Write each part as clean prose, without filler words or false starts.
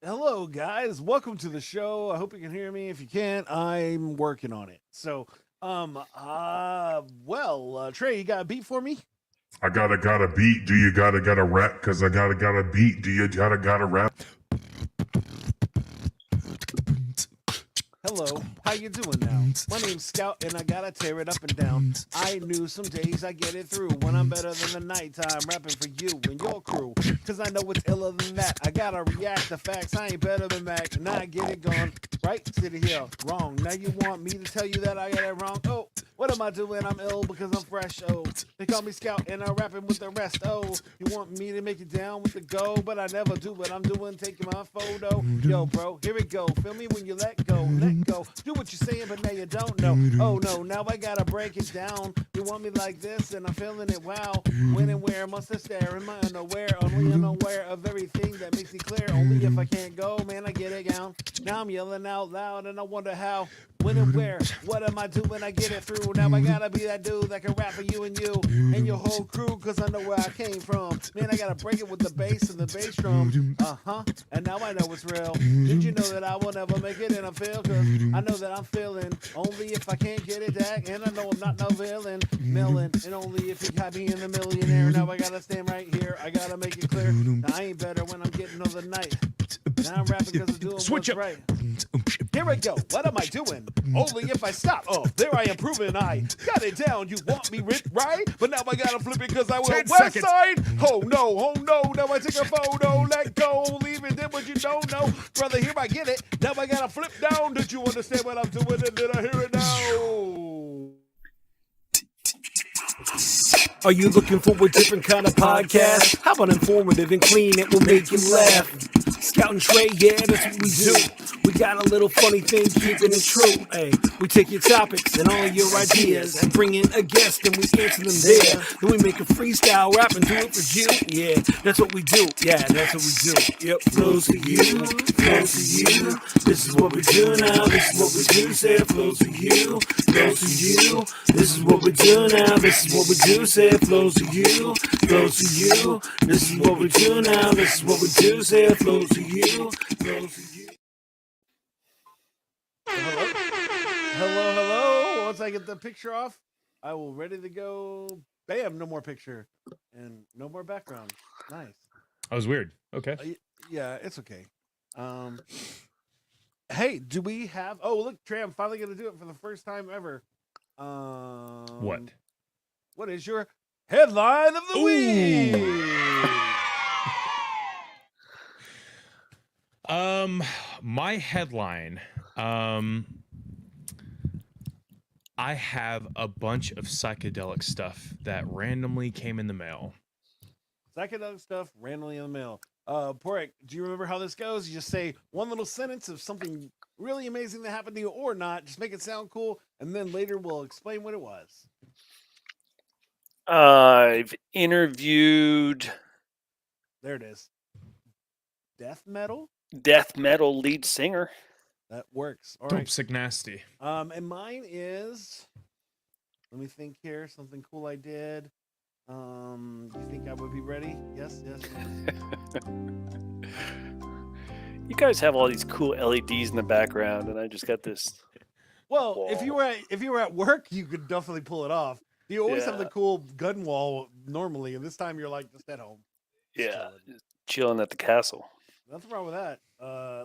Hello, guys. Welcome to the show. I hope you can hear me. If you can't, I'm working on it. Trey, you got a beat for me? I gotta beat. Do you gotta rap? Cause I gotta beat. Do you gotta rap? Hello, how you doing now? My name's Scout, and I gotta tear it up and down. I knew some days I get it through when I'm better than the nighttime rapping for you and your crew. Cause I know it's iller than that. I gotta react to facts. I ain't better than Mac. Now I get it gone. Right to the hill. Wrong. Now you want me to tell you that I got it wrong? Oh, what am I doing? I'm ill because I'm fresh. Oh, they call me Scout and I'm rapping with the rest. Oh, you want me to make it down with the go, but I never do what I'm doing, taking my photo. Yo, bro, here we go. Feel me when you let go, let go. Do what you're saying, but now you don't know. Oh no, now I gotta break it down. You want me like this, and I'm feeling it. Wow, when and where must I stare? Am I unaware? Only unaware of everything that makes it clear. Only if I can't go, man, I get it down. Now I'm yelling out loud, and I wonder how. When and where? What am I doing? I get it through. Now I gotta be that dude that can rap for you and your whole crew, cause I know where I came from. Man, I gotta break it with the bass and the bass drum. And now I know it's real. Did you know that I will never make it in a field? Cause I know that I'm feeling only if I can't get it back. And I know I'm not no villain, melon. And only if you got me in a millionaire. Now I gotta stand right here. I gotta make it clear. Now I ain't better when I'm getting on the night. Now I'm rapping because I'm doing Switch what's up. right. Here I go. What am I doing? Only if I stop. Oh, there I am proving I got it down. You want me right? But now I gotta flip it because I will 10 west seconds. side. Oh no. Now I take a photo. Let go. Leave it. Then what you don't know. Brother, here I get it. Now I gotta flip down. Did you understand what I'm doing? And did I hear it now? Are you looking for a different kind of podcast? How about informative and clean? It will make you laugh. Scout and Trey, yeah, that's what we do. We got a little funny thing, keeping it true. Hey, we take your topics and all your ideas and bring in a guest and we answer them there. Then we make a freestyle rap and do it for you. Yeah, that's what we do. Yeah, that's what we do. Yep, flows for you, flows for you. This is what we do now. This is what we do. Say it flows for you, flows for you. This is what we do now. This is what we do. Say it flows for you, flows for you. This is what we do now. This is what we do. Say it flows for you, flows for you. Hello. Once I get the picture off, I will ready to go. Bam, no more picture. And no more background. Nice. That was weird. Okay. Yeah, it's okay. Hey, do we have? Oh, look, Trey, I'm finally gonna do it for the first time ever. What? What is your headline of the week? My headline. I have a bunch of psychedelic stuff that randomly came in the mail. Psychedelic stuff randomly in the mail. Paraic, do you remember how this goes? You just say one little sentence of something really amazing that happened to you or not. Just make it sound cool, and then later we'll explain what it was. I've interviewed There it is. Death metal? death metal lead singer. That works. All Dope, right. sick, nasty. And mine is, let me think here, something cool I did. Do you think I would be ready? Yes. You guys have all these cool LEDs in the background, and I just got this. Well, Wall. if you were at work, you could definitely pull it off. You always have the Yeah. cool gun wall normally, and this time you're like just at home. Just Yeah, chilling. just chilling at the castle. Nothing wrong with that.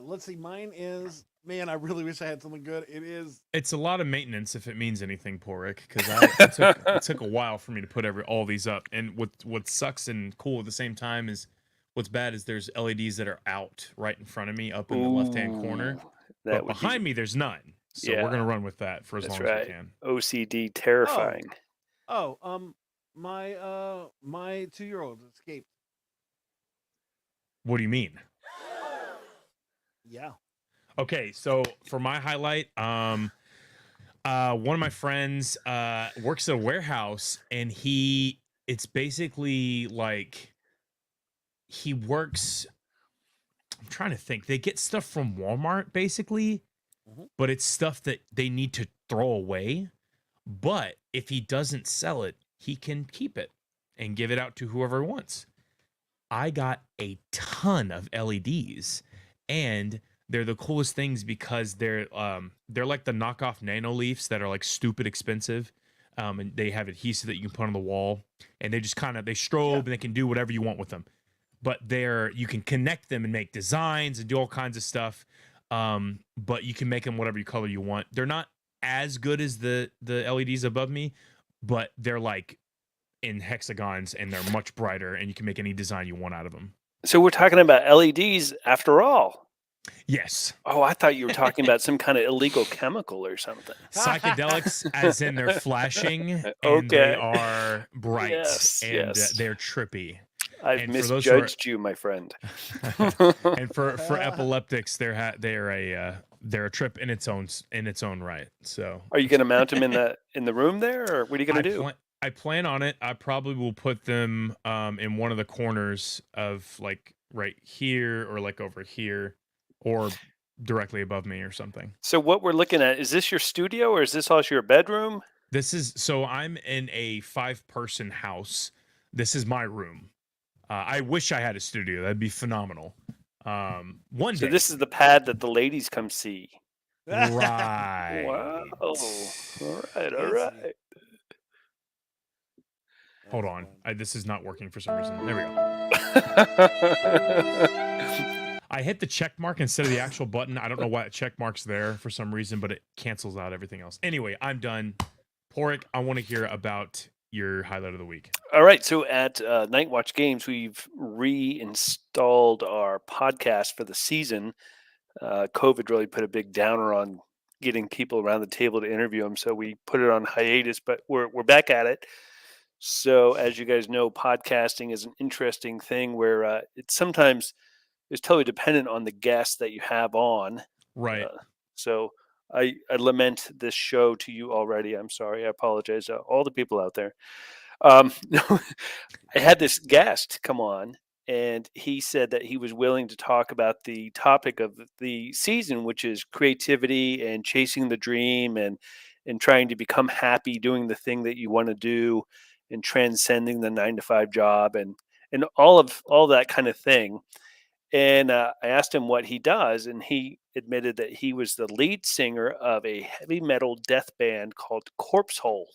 Let's see. Mine is, man, I really wish I had something good. It is. It's a lot of maintenance if it means anything, Porrick, because it took a while for me to put all these up. And what sucks and cool at the same time is what's bad is there's LEDs that are out right in front of me up in the left-hand corner. That But behind me there's none. So Yeah. we're gonna run with that for as That's long as right. we can. OCD terrifying. My 2-year-old escaped. What do you mean? Yeah. Okay, so for my highlight, one of my friends works at a warehouse, and it's basically like he works. I'm trying to think. They get stuff from Walmart, basically, but it's stuff that they need to throw away. But if he doesn't sell it, he can keep it and give it out to whoever he wants. I got a ton of LEDs. and they're the coolest things because they're like the knockoff nano leafs that are like stupid expensive. And they have adhesive that you can put on the wall, and they just kind of they strobe and they can do whatever you want with them. But you can connect them and make designs and do all kinds of stuff. But you can make them whatever color you want. They're not as good as the LEDs above me, but they're like in hexagons and they're much brighter, and you can make any design you want out of them. So we're talking about LEDs after all. Yes. Oh, I thought you were talking about some kind of illegal chemical or something. Psychedelics, as in they're flashing and they are bright and they're trippy. I've misjudged you, my friend. And for epileptics, they're a trip in its own right. So, are you going to mount them in the room there, or what are you going to do? I plan on it. I probably will put them in one of the corners of like right here or like over here or directly above me or something. So what we're looking at, is this your studio or is this also your bedroom? So I'm in a 5-person house. This is my room. I wish I had a studio. That'd be phenomenal. One day. So this is the pad that the ladies come see. Right. Wow. All right. Hold on. This is not working for some reason. There we go. I hit the check mark instead of the actual button. I don't know why a check mark's there for some reason, but it cancels out everything else. Anyway, I'm done. Paraic, I want to hear about your highlight of the week. All right. So at Night Watch Games, we've reinstalled our podcast for the season. COVID really put a big downer on getting people around the table to interview them. So we put it on hiatus, but we're back at it. So as you guys know, podcasting is an interesting thing where it's sometimes it's totally dependent on the guest that you have on. Right. So I lament this show to you already. I'm sorry. I apologize to all the people out there. I had this guest come on, and he said that he was willing to talk about the topic of the season, which is creativity and chasing the dream and trying to become happy doing the thing that you want to do and transcending the 9-to-5 job and all that kind of thing. And I asked him what he does, and he admitted that he was the lead singer of a heavy metal death band called Corpse Hole.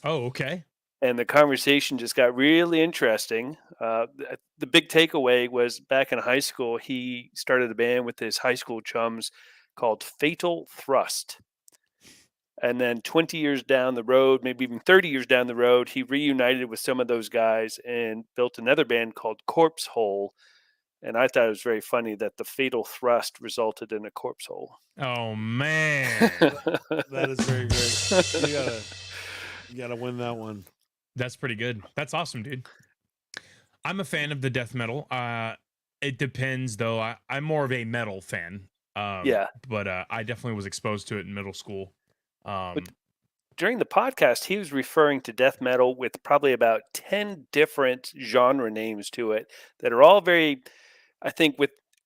Oh, okay. And the conversation just got really interesting. The big takeaway was back in high school, he started a band with his high school chums called Fatal Thrust. And then 20 years down the road, maybe even 30 years down the road, he reunited with some of those guys and built another band called Corpse Hole. And I thought it was very funny that the Fatal Thrust resulted in a corpse hole. Oh, man. That is very great. You gotta win that one. That's pretty good. That's awesome, dude. I'm a fan of the death metal. It depends, though. I'm more of a metal fan. But I definitely was exposed to it in middle school. But during the podcast, he was referring to death metal with probably about 10 different genre names to it that are all very, I think,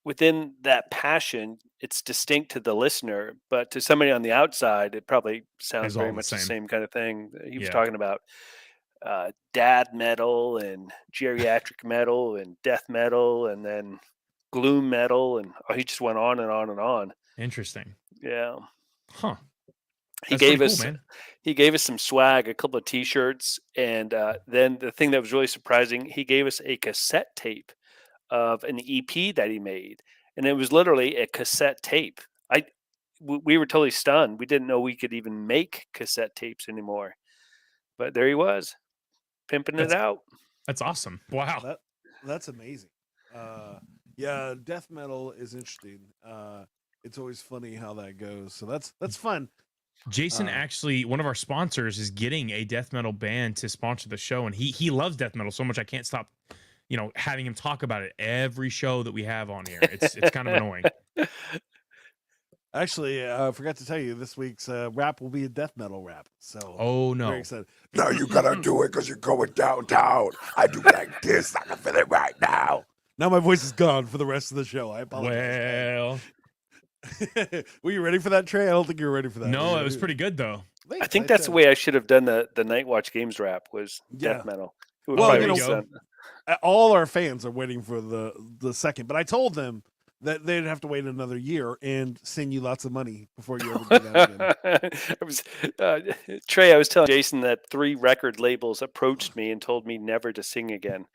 within that passion, it's distinct to the listener, but to somebody on the outside, it probably sounds very much the same kind of thing. He was talking about dad metal and geriatric metal and death metal and then gloom metal, and he just went on and on and on. Interesting. Yeah. Huh. He gave us some swag, a couple of T-shirts, and then the thing that was really surprising, he gave us a cassette tape of an EP that he made, and it was literally a cassette tape. We were totally stunned. We didn't know we could even make cassette tapes anymore, but there he was, pimping it out. That's awesome. Wow, that's amazing. Yeah, death metal is interesting. It's always funny how that goes. So that's fun. Jason, actually, one of our sponsors is getting a death metal band to sponsor the show, and he loves death metal so much I can't stop, having him talk about it every show that we have on here. It's kind of annoying. Actually, I forgot to tell you, this week's rap will be a death metal rap. So, oh no, very excited. Now you gotta do it because you're going downtown. I do like this. I can feel it right now. Now my voice is gone for the rest of the show. I apologize. Well. Were you ready for that, Trey? I don't think you were ready for that. No, it was pretty good though. I think that's the way I should have done the Night Watch Games rap was death metal. Well, all our fans are waiting for the second, but I told them that they'd have to wait another year and send you lots of money before you ever do that again. I was Trey. I was telling Jason that 3 record labels approached me and told me never to sing again.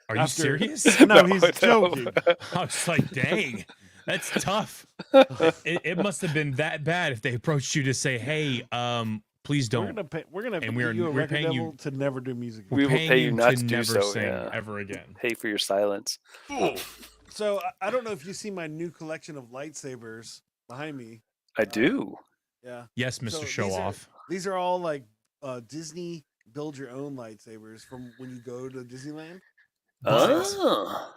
Are you After- serious? No, No, he's no. joking. I was like, dang, that's tough. It must have been that bad if they approached you to say, hey, please We're don't. gonna pay. We're gonna And pay we're- you a we're record paying you- label to never do music. We're We will paying pay you not to to do never so, sing yeah. ever again. Pay for your silence. So I don't know if you see my new collection of lightsabers behind me. I do. Yeah. Yes, Mr. So Show Off. These are all like Disney build your own lightsabers from when you go to Disneyland. Oh.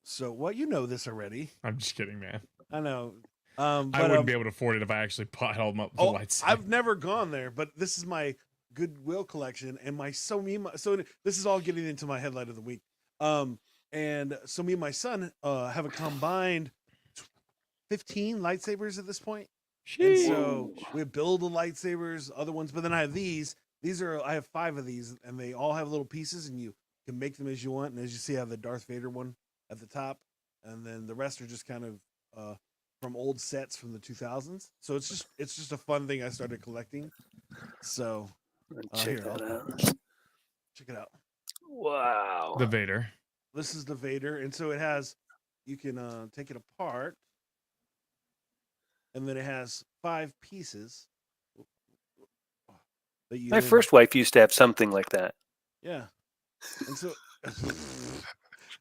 So what you know this already. I'm just kidding, man. I know. I But, wouldn't be able to afford it if I actually held them up with the lights. I've never gone there, but this is my Goodwill collection, and so this is all getting into my headlight of the week. And so me and my son have a combined 15 lightsabers at this point. And so we build the lightsabers, other ones, but then I have these. I have 5 of these, and they all have little pieces, and you can make them as you want. And as you see, I have the Darth Vader one at the top, and then the rest are just kind of from old sets from the 2000s. So it's just a fun thing I started collecting. So Check here, that out. check it out. Wow. The Vader. This is the Vader, and so you can take it apart, and then it has 5 pieces. That you My then- first wife used to have something like that. Yeah. And so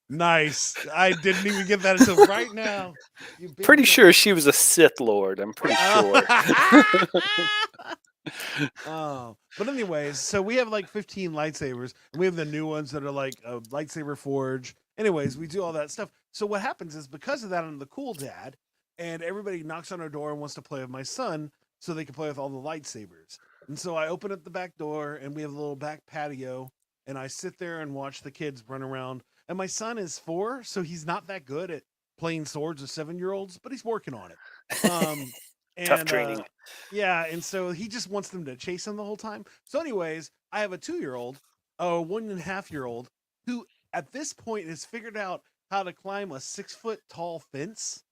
nice. I didn't even get that until right now. You big Pretty dumb- sure she was a Sith Lord. I'm pretty sure. Oh, but anyways, so we have like 15 lightsabers, and we have the new ones that are like a lightsaber forge. Anyways, we do all that stuff. So what happens is because of that, I'm the cool dad, and everybody knocks on our door and wants to play with my son so they can play with all the lightsabers. And so I open up the back door, and we have a little back patio, and I sit there and watch the kids run around. And my son is 4, so he's not that good at playing swords with 7-year-olds, but he's working on it. Tough training. Yeah, and so he just wants them to chase him the whole time. So, anyways, I have a 2-year-old, a 1.5-year-old, who at this point has figured out how to climb a 6-foot tall fence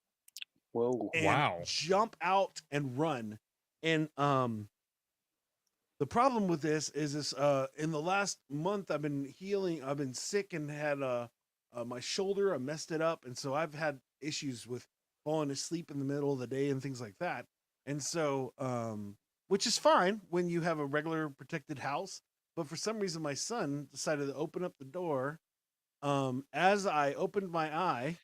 Whoa. and Wow. jump out and run. And the problem with this is in the last month I've been healing. I've been sick and had my shoulder. I messed it up, and so I've had issues with falling asleep in the middle of the day and things like that. And so, which is fine when you have a regular protected house. But for some reason, my son decided to open up the door. As I opened my eye,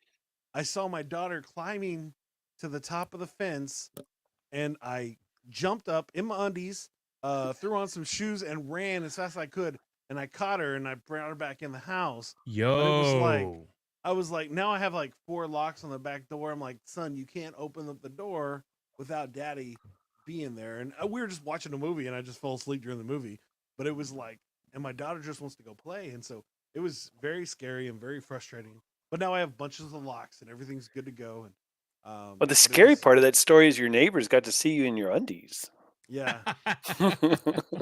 I saw my daughter climbing to the top of the fence, and I jumped up in my undies, threw on some shoes, and ran as fast as I could. And I caught her, and I brought her back in the house. Yo. I was like, now I have like 4 locks on the back door. I'm like, son, you can't open up the door without daddy being there. And we were just watching a movie, and I just fell asleep during the movie. But it was like, and my daughter just wants to go play. And so it was very scary and very frustrating. But now I have bunches of locks, and everything's good to go. And Well, the scary part of that story is your neighbors got to see you in your undies. yeah,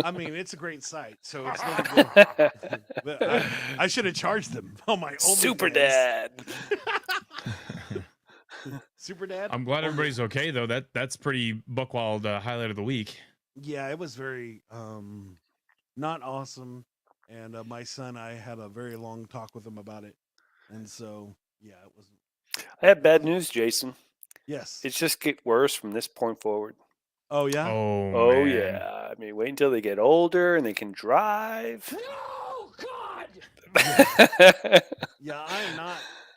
I mean, it's a great sight. So it's no big deal. But I should have charged them on my own. Super Dad. Super Dad. I'm glad everybody's okay though. That's pretty buckwild highlight of the week. Yeah, it was very not awesome. And my son, I had a very long talk with him about it. And so, yeah, it was. I have bad news, Jason. Yes. It's just get worse from this point forward. Oh yeah. Oh Man. yeah. I mean, wait until they get older and they can drive. No, God. Yeah,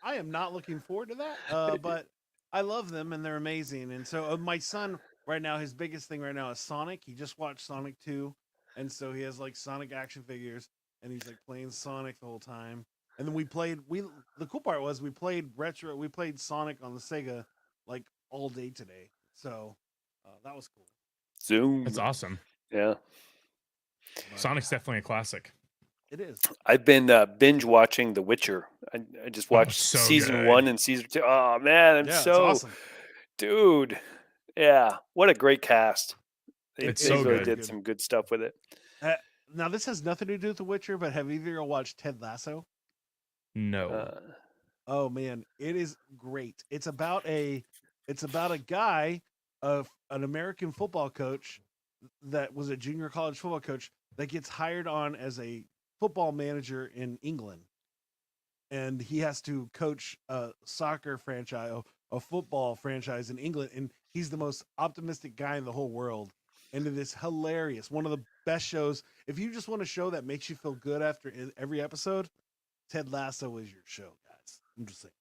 I am not looking forward to that. But I love them and they're amazing. And so my son right now, his biggest thing right now is Sonic. He just watched Sonic 2, and so he has like Sonic action figures, and he's like playing Sonic the whole time. And then the cool part was we played Sonic on the Sega like all day today. So that was cool. Zoom. That's awesome. Yeah. But Sonic's definitely a classic. it is. I've been binge watching The Witcher. I just watched so season good. 1 and season 2. Oh man, Yeah, it's awesome. dude. Yeah, what a great cast. It's They so really good. did some good stuff with it. Now this has nothing to do with The Witcher, but have either of you watched Ted Lasso? No. Oh man, it is great. It's about a guy of an American football coach that was a junior college football coach that gets hired on as a football manager in England, and he has to coach a soccer franchise, a football franchise in England, and he's the most optimistic guy in the whole world. And it is hilarious. One of the best shows. If you just want a show that makes you feel good after every episode, Ted Lasso is your show, guys. I'm just saying.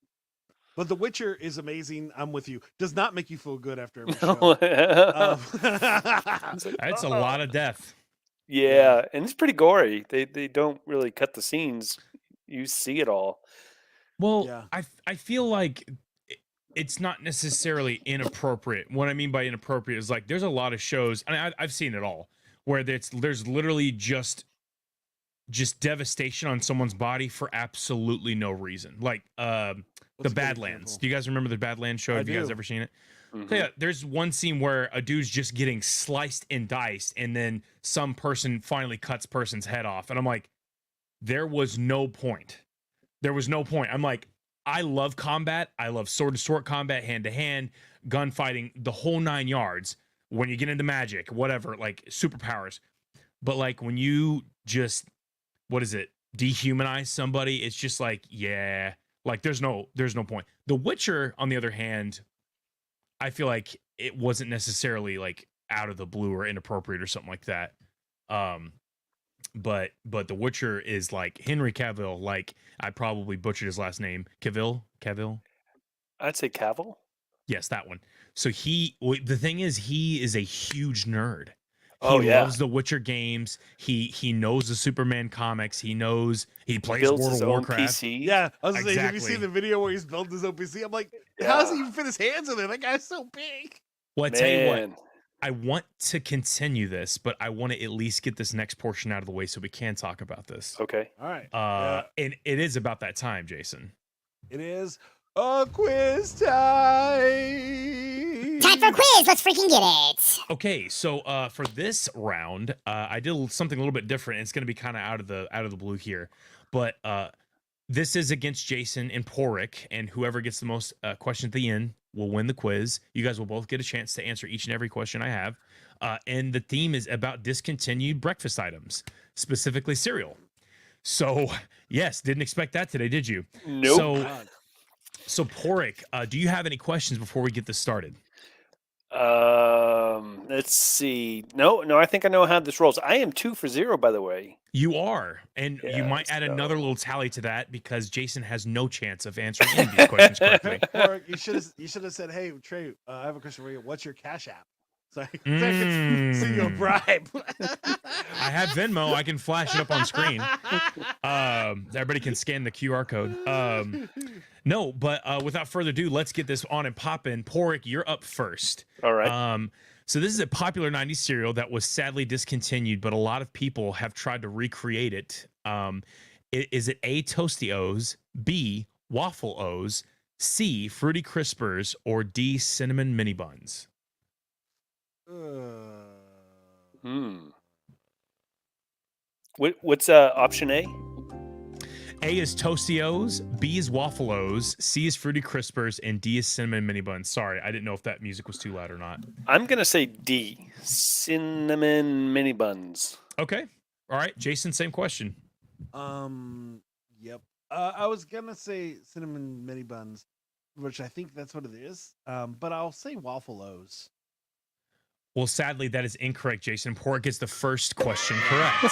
But The Witcher is amazing. I'm with you. Does not make you feel good after every show. That's a lot of death. Yeah, and it's pretty gory. They don't really cut the scenes. You see it all. Well, Yeah. I feel like it's not necessarily inappropriate. What I mean by inappropriate is like there's a lot of shows, and I've seen it all, where there's literally just devastation on someone's body for absolutely no reason. Like the What's a good Badlands. example? Do you guys remember the Badlands show? I Have you guys do. ever seen it? Mhm. So yeah, there's one scene where a dude's just getting sliced and diced, and then some person finally cuts person's head off, and I'm like, there was no point. There was no point. I'm like, I love combat. I love sword to sword combat, hand to hand, gunfighting, the whole 9 yards. When you get into magic, whatever, like superpowers. But like when you just, what is it, dehumanize somebody, it's just like, yeah, like there's no point. The Witcher, on the other hand, I feel like it wasn't necessarily like out of the blue or inappropriate or something like that. But The Witcher is like Henry Cavill. Like I probably butchered his last name. Cavill. I'd say Cavill. Yes, that one. So the thing is, he is a huge nerd. Oh, He yeah. loves the Witcher games. He knows the Superman comics. He plays Builds World his of own Warcraft. PC. Yeah, I was gonna say, have you Exactly. seen the video where he's building his own PC? I'm like, how does he Yeah. even fit his hands in there? That guy's so big. Well, I tell you what, Man. I want to continue this, but I want to at least get this next portion out of the way so we can talk about this. Okay. All right. And it is about that time, Jason. It is a quiz time. Time for a quiz. Let's freaking get it. Okay, so for this round, I did something a little bit different. It's going to be kind of out of the blue here, but this is against Jason and Paraic, and whoever gets the most questions at the end will win the quiz. You guys will both get a chance to answer each and every question I have, and the theme is about discontinued breakfast items, specifically cereal. So yes, didn't expect that today, did you? Nope. So Paraic, do you have any questions before we get this started? Let's see. No, I think I know how this rolls. I am 2 for 0, by the way. You are, and you Yeah, might add so- another little tally to that because Jason has no chance of answering any of these questions correctly. Or you should have said, "Hey Trey, I have a question for you. What's your Cash App?" So I can send you a bribe. I have Venmo. I can flash it up on screen. Everybody can scan the QR code. No, but without further ado, let's get this on and popping. Paraic, you're up first. All right. So this is a popular 90s cereal that was sadly discontinued, but a lot of people have tried to recreate it. Is it A, Toasty O's, B, Waffle O's, C, Fruity Crispers, or D, Cinnamon Mini Buns? What's option A? A is Toasty O's, B is Waffle O's, C is Fruity Crispers, and D is Cinnamon Mini Buns. Sorry, I didn't know if that music was too loud or not. I'm gonna say D. Cinnamon mini buns. Okay. All right, Jason, same question. Yep. I was gonna say cinnamon mini buns, which I think that's what it is. But I'll say Waffle O's. Well, sadly, that is incorrect, Jason. Paraic gets the first question correct.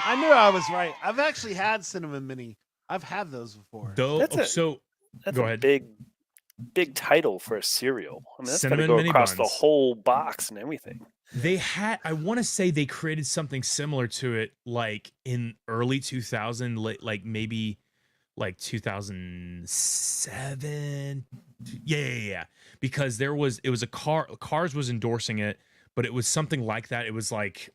I knew I was right. I've actually had cinnamon mini. I've had those before. That's Go a ahead. big title for a cereal. I mean, that's gotta Cinnamon go mini across the buns. whole box and everything. They had, I want to say they created something similar to it, like in early 2000, like maybe like 2007. Yeah. Because it was a Cars was endorsing it, but it was something like that. It was like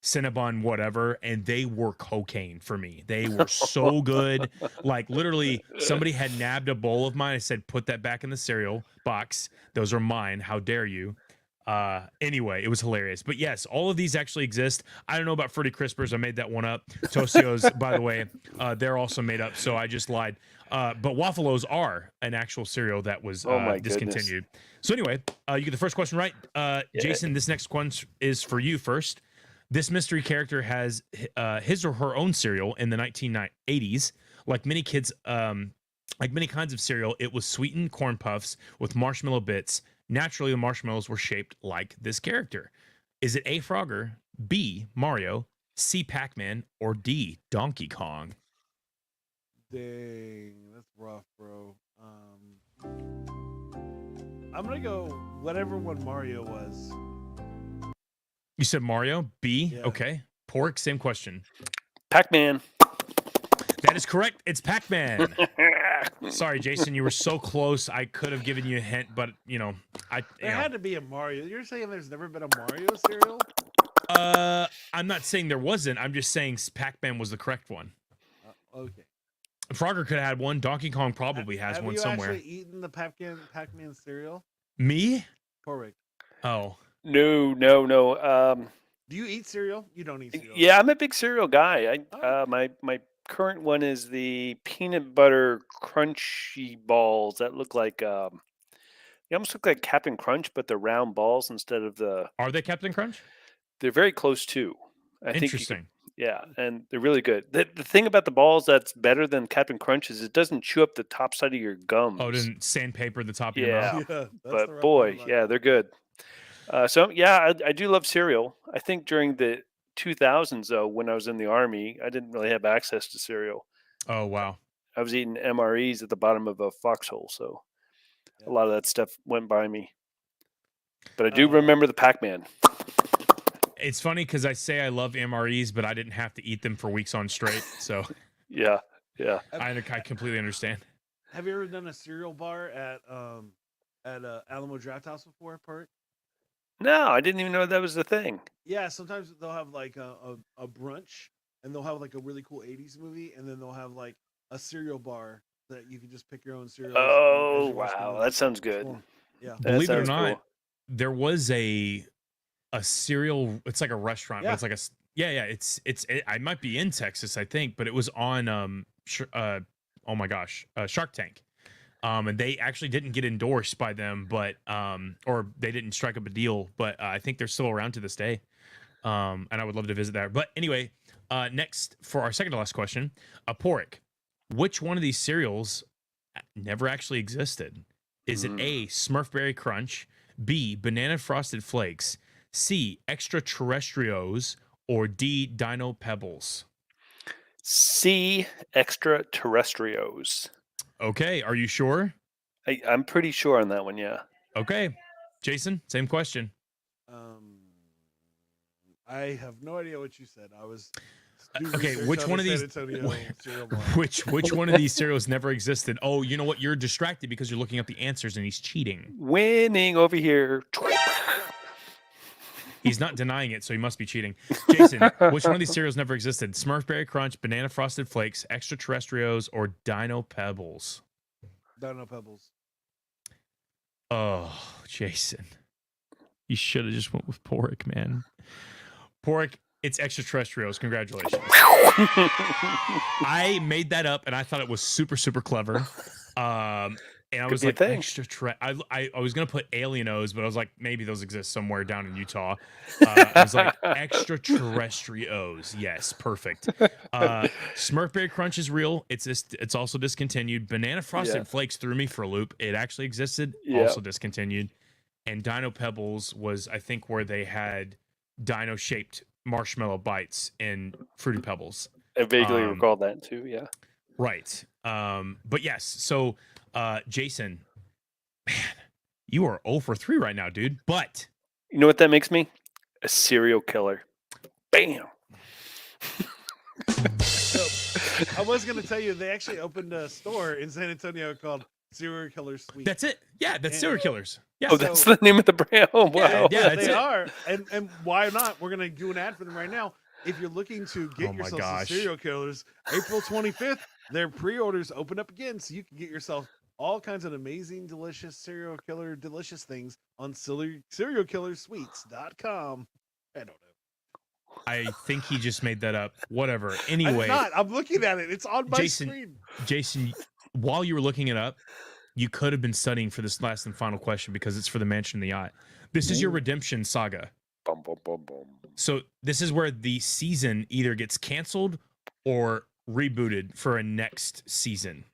Cinnabon, whatever, and they were cocaine for me. They were so good. Like literally, somebody had nabbed a bowl of mine. I said, "Put that back in the cereal box. Those are mine. How dare you?" Anyway, it was hilarious. But yes, all of these actually exist. I don't know about Fruity Crispers. I made that one up. Tostios, by the way, they're also made up. So I just lied. But Waffle-Os are an actual cereal that was Oh my discontinued. So anyway, you get the first question right. Jason, this next one is for you first. This mystery character has his or her own cereal in the 1980s. Like many kinds of cereal, it was sweetened corn puffs with marshmallow bits. Naturally, the marshmallows were shaped like this character. Is it A, Frogger, B, Mario, C, Pac-Man, or D, Donkey Kong? Dang, that's rough, bro. I'm gonna go whatever one Mario was. You said Mario, B? Yeah. Okay. Pork, same question. Pac-Man. That is correct. It's Pac-Man. Sorry, Jason, you were so close. I could have given you a hint, but There had to be a Mario. You're saying there's never been a Mario cereal? I'm not saying there wasn't. I'm just saying Pac-Man was the correct one. Okay. Frogger could have had one. Donkey Kong probably has one somewhere. Have you actually eaten the Pac-Man cereal? Me? Correct. Oh. No. Do you eat cereal? You don't eat cereal. Yeah, I'm a big cereal guy. My current one is the peanut butter crunchy balls that look like they almost look like Captain Crunch, but they're round balls instead of the. Are they Captain Crunch? They're very close to. Interesting. Yeah, and they're really good. The thing about the balls that's better than Captain Crunch is it doesn't chew up the top side of your gums. Oh, it didn't sandpaper the top of your mouth? Yeah, that's the But rough boy, part about yeah, it. they're good. So yeah, I do love cereal. I think during the 2000s though, when I was in the army, I didn't really have access to cereal. Oh, wow. I was eating MREs at the bottom of a foxhole, so a lot of that stuff went by me. But I do remember the Pac-Man. It's funny because I say I love MREs, but I didn't have to eat them for weeks on straight. So Yeah. I completely understand. Have you ever done a cereal bar at Alamo Draft House before, Perk? No, I didn't even know that was the thing. Yeah, sometimes they'll have like a brunch, and they'll have like a really cool '80s movie, and then they'll have like a cereal bar that you can just pick your own cereal. Oh wow, that sounds good. Yeah, That Believe it or sounds not, cool. there was a cereal. It's like a restaurant, but Yeah. it's like I might be in Texas, I think, but it was on oh my gosh, Shark Tank. And they actually didn't get endorsed by them, but or they didn't strike up a deal, but I think they're still around to this day. And I would love to visit there. But anyway, next for our second to last question, Porrick, which one of these cereals never actually existed? Is it A, Smurfberry Crunch, B, Banana Frosted Flakes, C, Extraterrestrios, or D, Dino Pebbles? C, Extraterrestrios. Okay, are you sure? I'm pretty sure on that one, yeah. Okay, Jason, same question. I have no idea what you said. I was okay. Which one of these? Which one of these cereals never existed? Oh, you know what? You're distracted because you're looking up the answers and he's cheating. Winning over here. He's not denying it, so he must be cheating. Jason, which one of these cereals never existed? Smurfberry Crunch, Banana Frosted Flakes, Extraterrestrios, or Dino Pebbles? Dino Pebbles. Oh, Jason. You should have just went with Porrick, man. Porrick, it's Extraterrestrials. Congratulations. I made that up, and I thought it was super, super clever. And I was like, I was going to put Alienos, but I was like, maybe those exist somewhere down in Utah. I was like, Extraterrestrios. Yes, perfect. Smurfberry Crunch is real. It's also discontinued. Banana Frosted Flakes threw me for a loop. It actually existed, also discontinued. And Dino Pebbles was, I think, where they had dino-shaped marshmallow bites in Fruity Pebbles. I vaguely recall that too, yeah. Right. But yes, so Jason, man, you are 0 for 3 right now, dude. But you know what that makes me? A serial killer. Bam. I was going to tell you, they actually opened a store in San Antonio called Serial Killer Sweets. That's it. Yeah, that's Serial Killers. Yeah. Oh, that's the name of the brand. Oh, wow. Yeah, they are. And why not? We're going to do an ad for them right now. If you're looking to get yourself some Serial Killers, April 25th, their pre-orders open up again, so you can get yourself all kinds of amazing, delicious Serial Killer delicious things on serialkillersweets.com. I don't know. I think he just made that up. Whatever. Anyway. I'm looking at it. It's on my screen. Jason, while you were looking it up, you could have been studying for this last and final question because it's for the Mansion and the Yacht. This is your redemption saga. Bum, bum, bum, bum. So this is where the season either gets canceled or rebooted for a next season.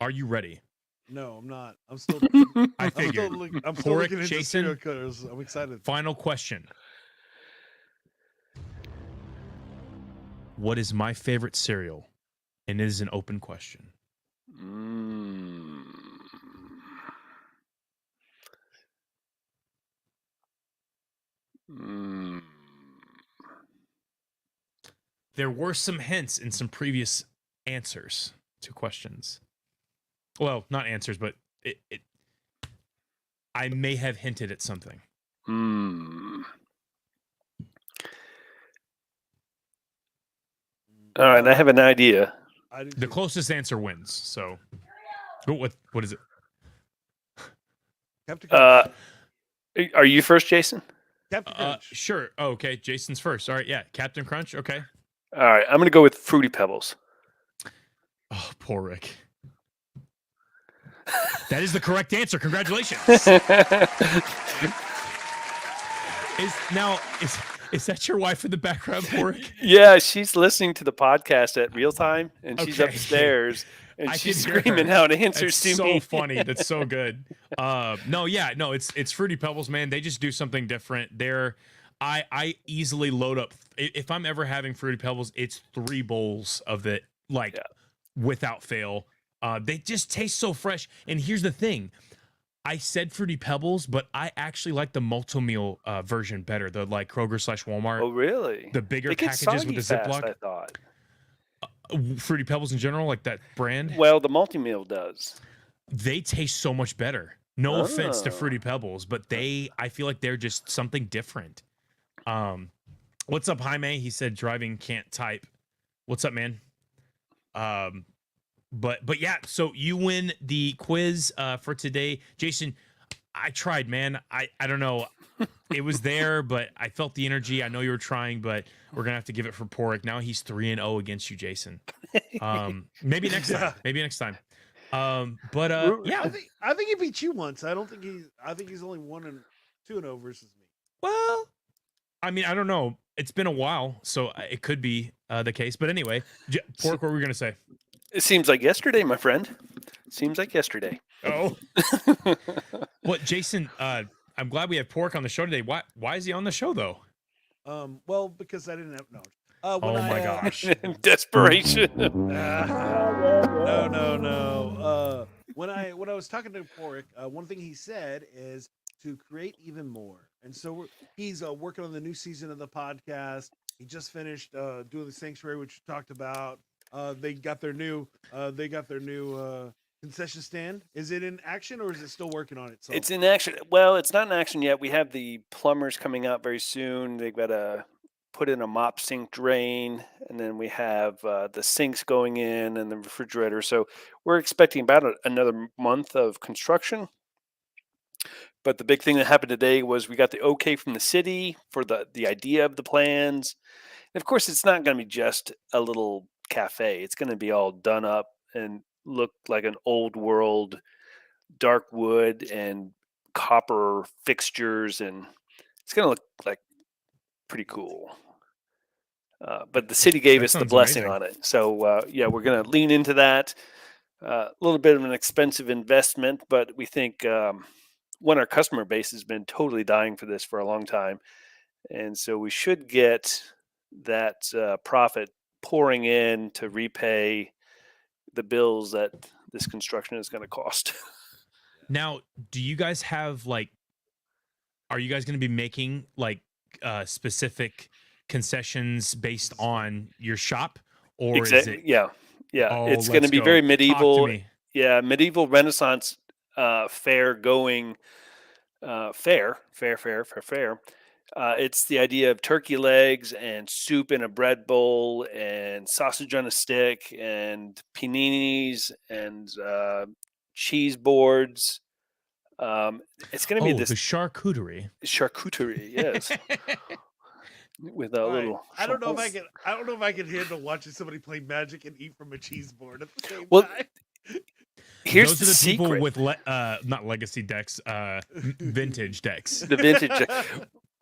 Are you ready? No, I'm not. I'm still. I I'm figured. still Porrick, looking into Jason? serial killers. I'm excited. Final question. What is my favorite cereal? And it is an open question. There were some hints in some previous answers to questions. Well, not answers, but I may have hinted at something. All right, I have an idea. The closest answer wins. So, what is it? Captain Crunch. Are you first, Jason? Captain Crunch. Sure. Oh, okay, Jason's first. All right, yeah, Captain Crunch. Okay. All right, I'm going to go with Fruity Pebbles. Oh, poor Rick. That is the correct answer. Congratulations. Is that your wife in the background, Porrick? Yeah, she's listening to the podcast at real time, and she's Okay. upstairs, and I she's can hear screaming her. out answers That's to me. so funny. That's so good. It's Fruity Pebbles, man. They just do something different. I easily load up. If I'm ever having Fruity Pebbles, it's 3 bowls of it, without fail. They just taste so fresh. And here's the thing. I said Fruity Pebbles, but I actually like the multi-meal version better. The Kroger / Walmart. Oh, really? The bigger They get packages with the soggy fast, Ziploc. I thought. Fruity Pebbles in general, like that brand. Well, the multi-meal does. They taste so much better. No offense to Oh. Fruity Pebbles, but I feel like they're just something different. What's up, Jaime? He said driving can't type. What's up, man? But yeah, so you win the quiz for today. Jason, I tried, man. I don't know. It was there, but I felt the energy. I know you were trying, but we're gonna have to give it for Porrick. Now he's 3-0 against you, Jason. Maybe next time. Maybe next time. But yeah. I think he beat you once. I think he's only 2-0 versus me. Well, I mean, I don't know. It's been a while, so it could be the case. But anyway, Porrick, what were we gonna say? It seems like yesterday, my friend. Seems like yesterday. Oh. What, Jason? I'm glad we have Porrick on the show today. Why is he on the show though? Well, because I didn't have no. Oh my gosh. Desperation. No. When I was talking to Porrick, one thing he said is to create even more, and so he's working on the new season of the podcast. He just finished doing the Sanctuary, which we talked about. They got their new concession stand. Is it in action or is it still working on itself? It's in action. Well, it's not in action yet. We have the plumbers coming out very soon. They've got to put in a mop sink drain, and then we have the sinks going in and the refrigerator. So we're expecting about another month of construction. But the big thing that happened today was we got the okay from the city for the idea of the plans. And of course, it's not going to be just a little cafe. It's going to be all done up and look like an old world dark wood and copper fixtures, and it's going to look like pretty cool. But the city gave us the blessing on it. So, yeah, we're going to lean into that. A little bit of an expensive investment, but we think when our customer base has been totally dying for this for a long time. And so we should get that profit pouring in to repay the bills that this construction is going to cost. Now, do you guys have are you guys going to be making specific concessions based on your shop, or is it? Yeah. Oh, it's going to be very medieval. Talk to me. Yeah, medieval Renaissance fair going fair. It's the idea of turkey legs and soup in a bread bowl and sausage on a stick and paninis and cheese boards. It's going to be this the charcuterie. charcuterie. Yes. with a All right. little. I don't know if champagne. I don't know if I can handle watching somebody play Magic and eat from a cheese board at the same Well, time. Here's Those the are the people secret. with not legacy decks, vintage decks. The vintage.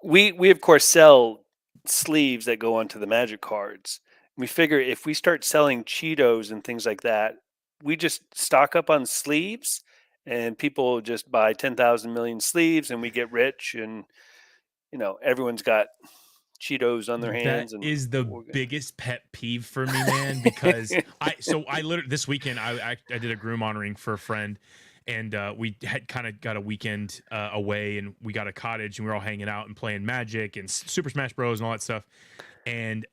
We of course sell sleeves that go onto the Magic cards. We figure if we start selling Cheetos and things like that, we just stock up on sleeves, and people just buy 10,000 million sleeves, and we get rich, and everyone's got Cheetos on their That hands, and is the biggest pet peeve for me, man. Because I literally this weekend I did a groom honoring for a friend, and we had kind of got a weekend away, and we got a cottage, and we were all hanging out and playing Magic and Super Smash Bros and all that stuff. And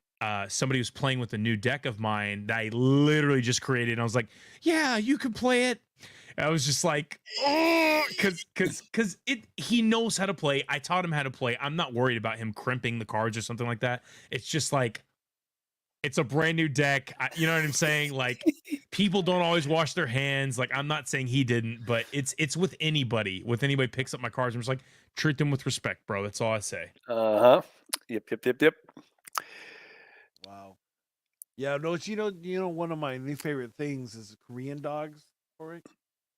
somebody was playing with a new deck of mine that I literally just created, and I was like, "Yeah, you can play it." I was just like, oh, because he knows how to play. I taught him how to play. I'm not worried about him crimping the cards or something like that. It's just like, it's a brand new deck. You know what I'm saying? Like, people don't always wash their hands. Like, I'm not saying he didn't, but it's with anybody. With anybody picks up my cards, I'm just like, treat them with respect, bro. That's all I say. Yep. Wow. Yeah, no, one of my new favorite things is Korean dogs, Paraic.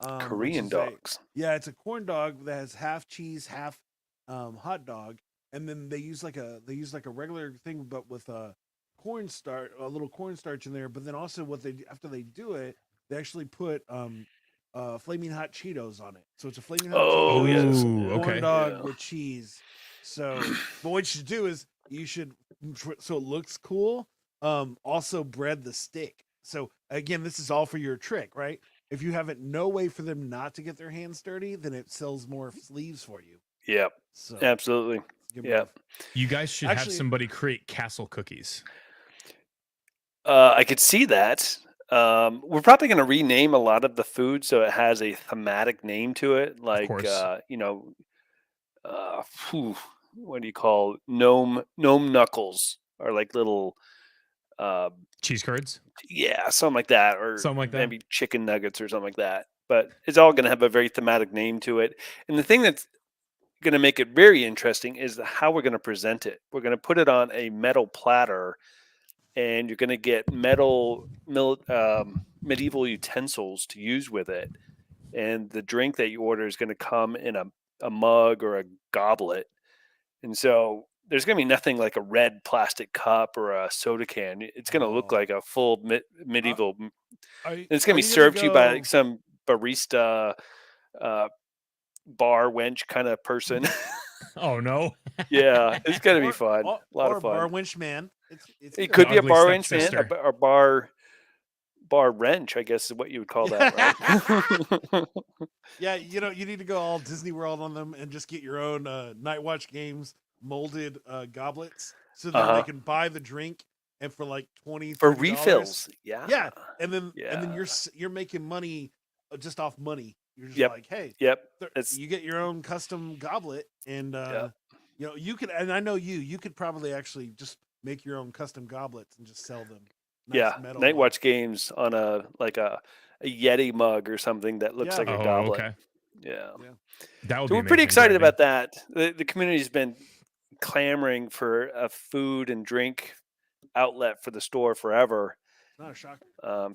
Which Korean is dogs. it's a corn dog that has half cheese, half hot dog, and then they use like a regular thing, but with a little cornstarch in there. But then also what they after they do it, they actually put flaming hot Cheetos on it. So it's a flaming hot Oh Cheetos yes. Ooh, corn okay. dog with cheese. So, but what you should do is so it looks cool. Also bread the stick. So again, this is all for your trick, right? If you have it no way for them not to get their hands dirty, then it sells more sleeves for you. Yep. So Absolutely. it's a good Yeah. move. You guys should have Actually- somebody create castle cookies. I could see that. We're probably going to rename a lot of the food so it has a thematic name to it, like course. what do you call gnome knuckles, or like little Cheese curds. yeah, something like that, or Something like that. maybe chicken nuggets or something like that. But it's all going to have a very thematic name to it. And the thing that's going to make it very interesting is how we're going to present it. We're going to put it on a metal platter, and you're going to get medieval utensils to use with it. And the drink that you order is going to come in a mug or a goblet. And so there's going to be nothing like a red plastic cup or a soda can. It's going to look like a full medieval. And it's going to be served to you by like some barista, bar wench kind of person. Oh no. Yeah, it's going to be fun. A lot of fun. Bar winch man. It could be a Ugly bar wench man, stepsister. or bar wrench, I guess is what you would call that, right? Yeah, you need to go all Disney World on them and just get your own Night Watch Games molded goblets, so then they can buy the drink and for like $20 for $30. refills. Yeah, and then Yeah. you're making money just off money. You're just Yep. like, hey, Yep. you get your own custom goblet, and you could, and I know you could probably actually just make your own custom goblets and just sell them. Nice metal Night mug. Watch Games on a Yeti mug or something that looks like a goblet. Okay. Yeah. That would So be we're pretty amazing excited branding. about that. The community's been clamoring for a food and drink outlet for the store forever. Not a shock.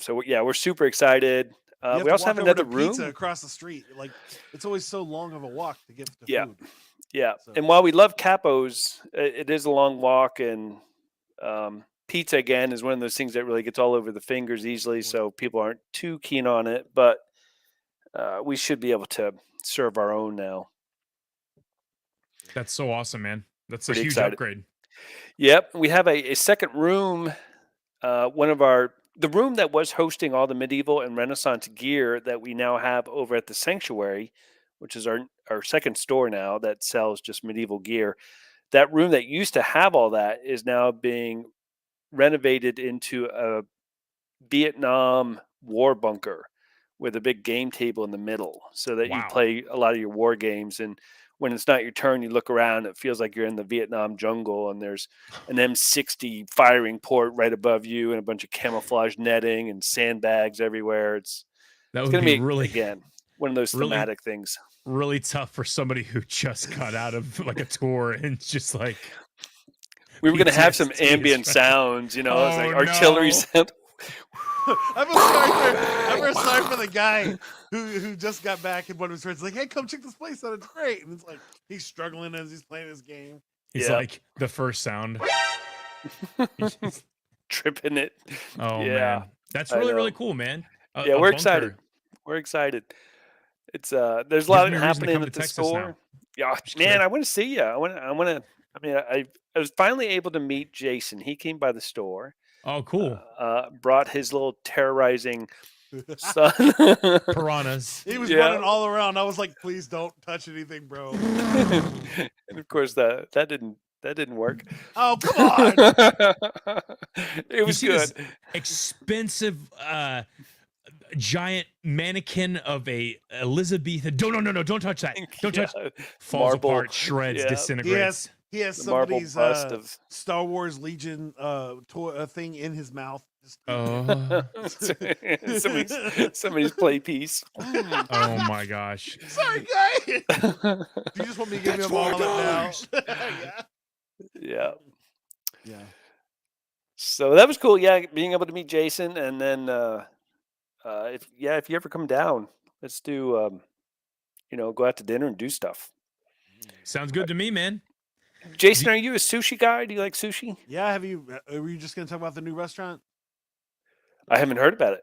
So yeah, we're super excited. We also have another room pizza across the street. Like, it's always so long of a walk to get to food. Yeah, So. and while we love Capos, it is a long walk, and pizza again is one of those things that really gets all over the fingers easily. So people aren't too keen on it, but we should be able to serve our own now. That's so awesome, man. That's Pretty a huge excited. upgrade. Yep, we have a second room. The room that was hosting all the medieval and Renaissance gear that we now have over at the Sanctuary, which is our second store now that sells just medieval gear. That room that used to have all that is now being renovated into a Vietnam war bunker with a big game table in the middle, so that you play a lot of your war games. And when it's not your turn, you look around, it feels like you're in the Vietnam jungle, and there's an M60 firing port right above you and a bunch of camouflage netting and sandbags everywhere. It's That would going to be be really, again, one of those thematic things. Really tough for somebody who just got out of like a tour and just like, We were going to have some PTSD is ambient right. sounds, it's like Oh, artillery no. sound. I feel sorry for the guy who just got back and one of his friends like, hey, come check this place out. It's great. And it's like he's struggling as he's playing his game. He's Yeah. like the first sound. Tripping it. Oh Yeah, man, that's I really know. cool, man. Yeah, A we're bunker. excited. We're excited. It's there's a Gives lot me a reason to happening come at to the Texas store. now. Yeah, Just man, kidding. I want to see you. I was finally able to meet Jason. He came by the store. Oh, cool. Brought his little terrorizing son. Piranhas. He was Yeah. running all around. I was like, please don't touch anything, bro. And of course that didn't work. Oh, come on. It was see good. this expensive giant mannequin of a Elizabethan. No, don't touch that. Don't touch. Yeah. Falls Marble. apart, shreds, Yeah. disintegrates. He has The marble somebody's bust of Star Wars Legion toy thing in his mouth. Just, Oh, somebody's play piece. oh my gosh. sorry, guy. You just want me to give That's you a mullet $4. now? Yeah. Yeah. Yeah. So that was cool. Yeah, being able to meet Jason, and then if you ever come down, let's do go out to dinner and do stuff. Sounds good to me, man. Jason, are you a sushi guy? Do you like sushi? Yeah. Have you? Were you just gonna talk about the new restaurant? I haven't heard about it.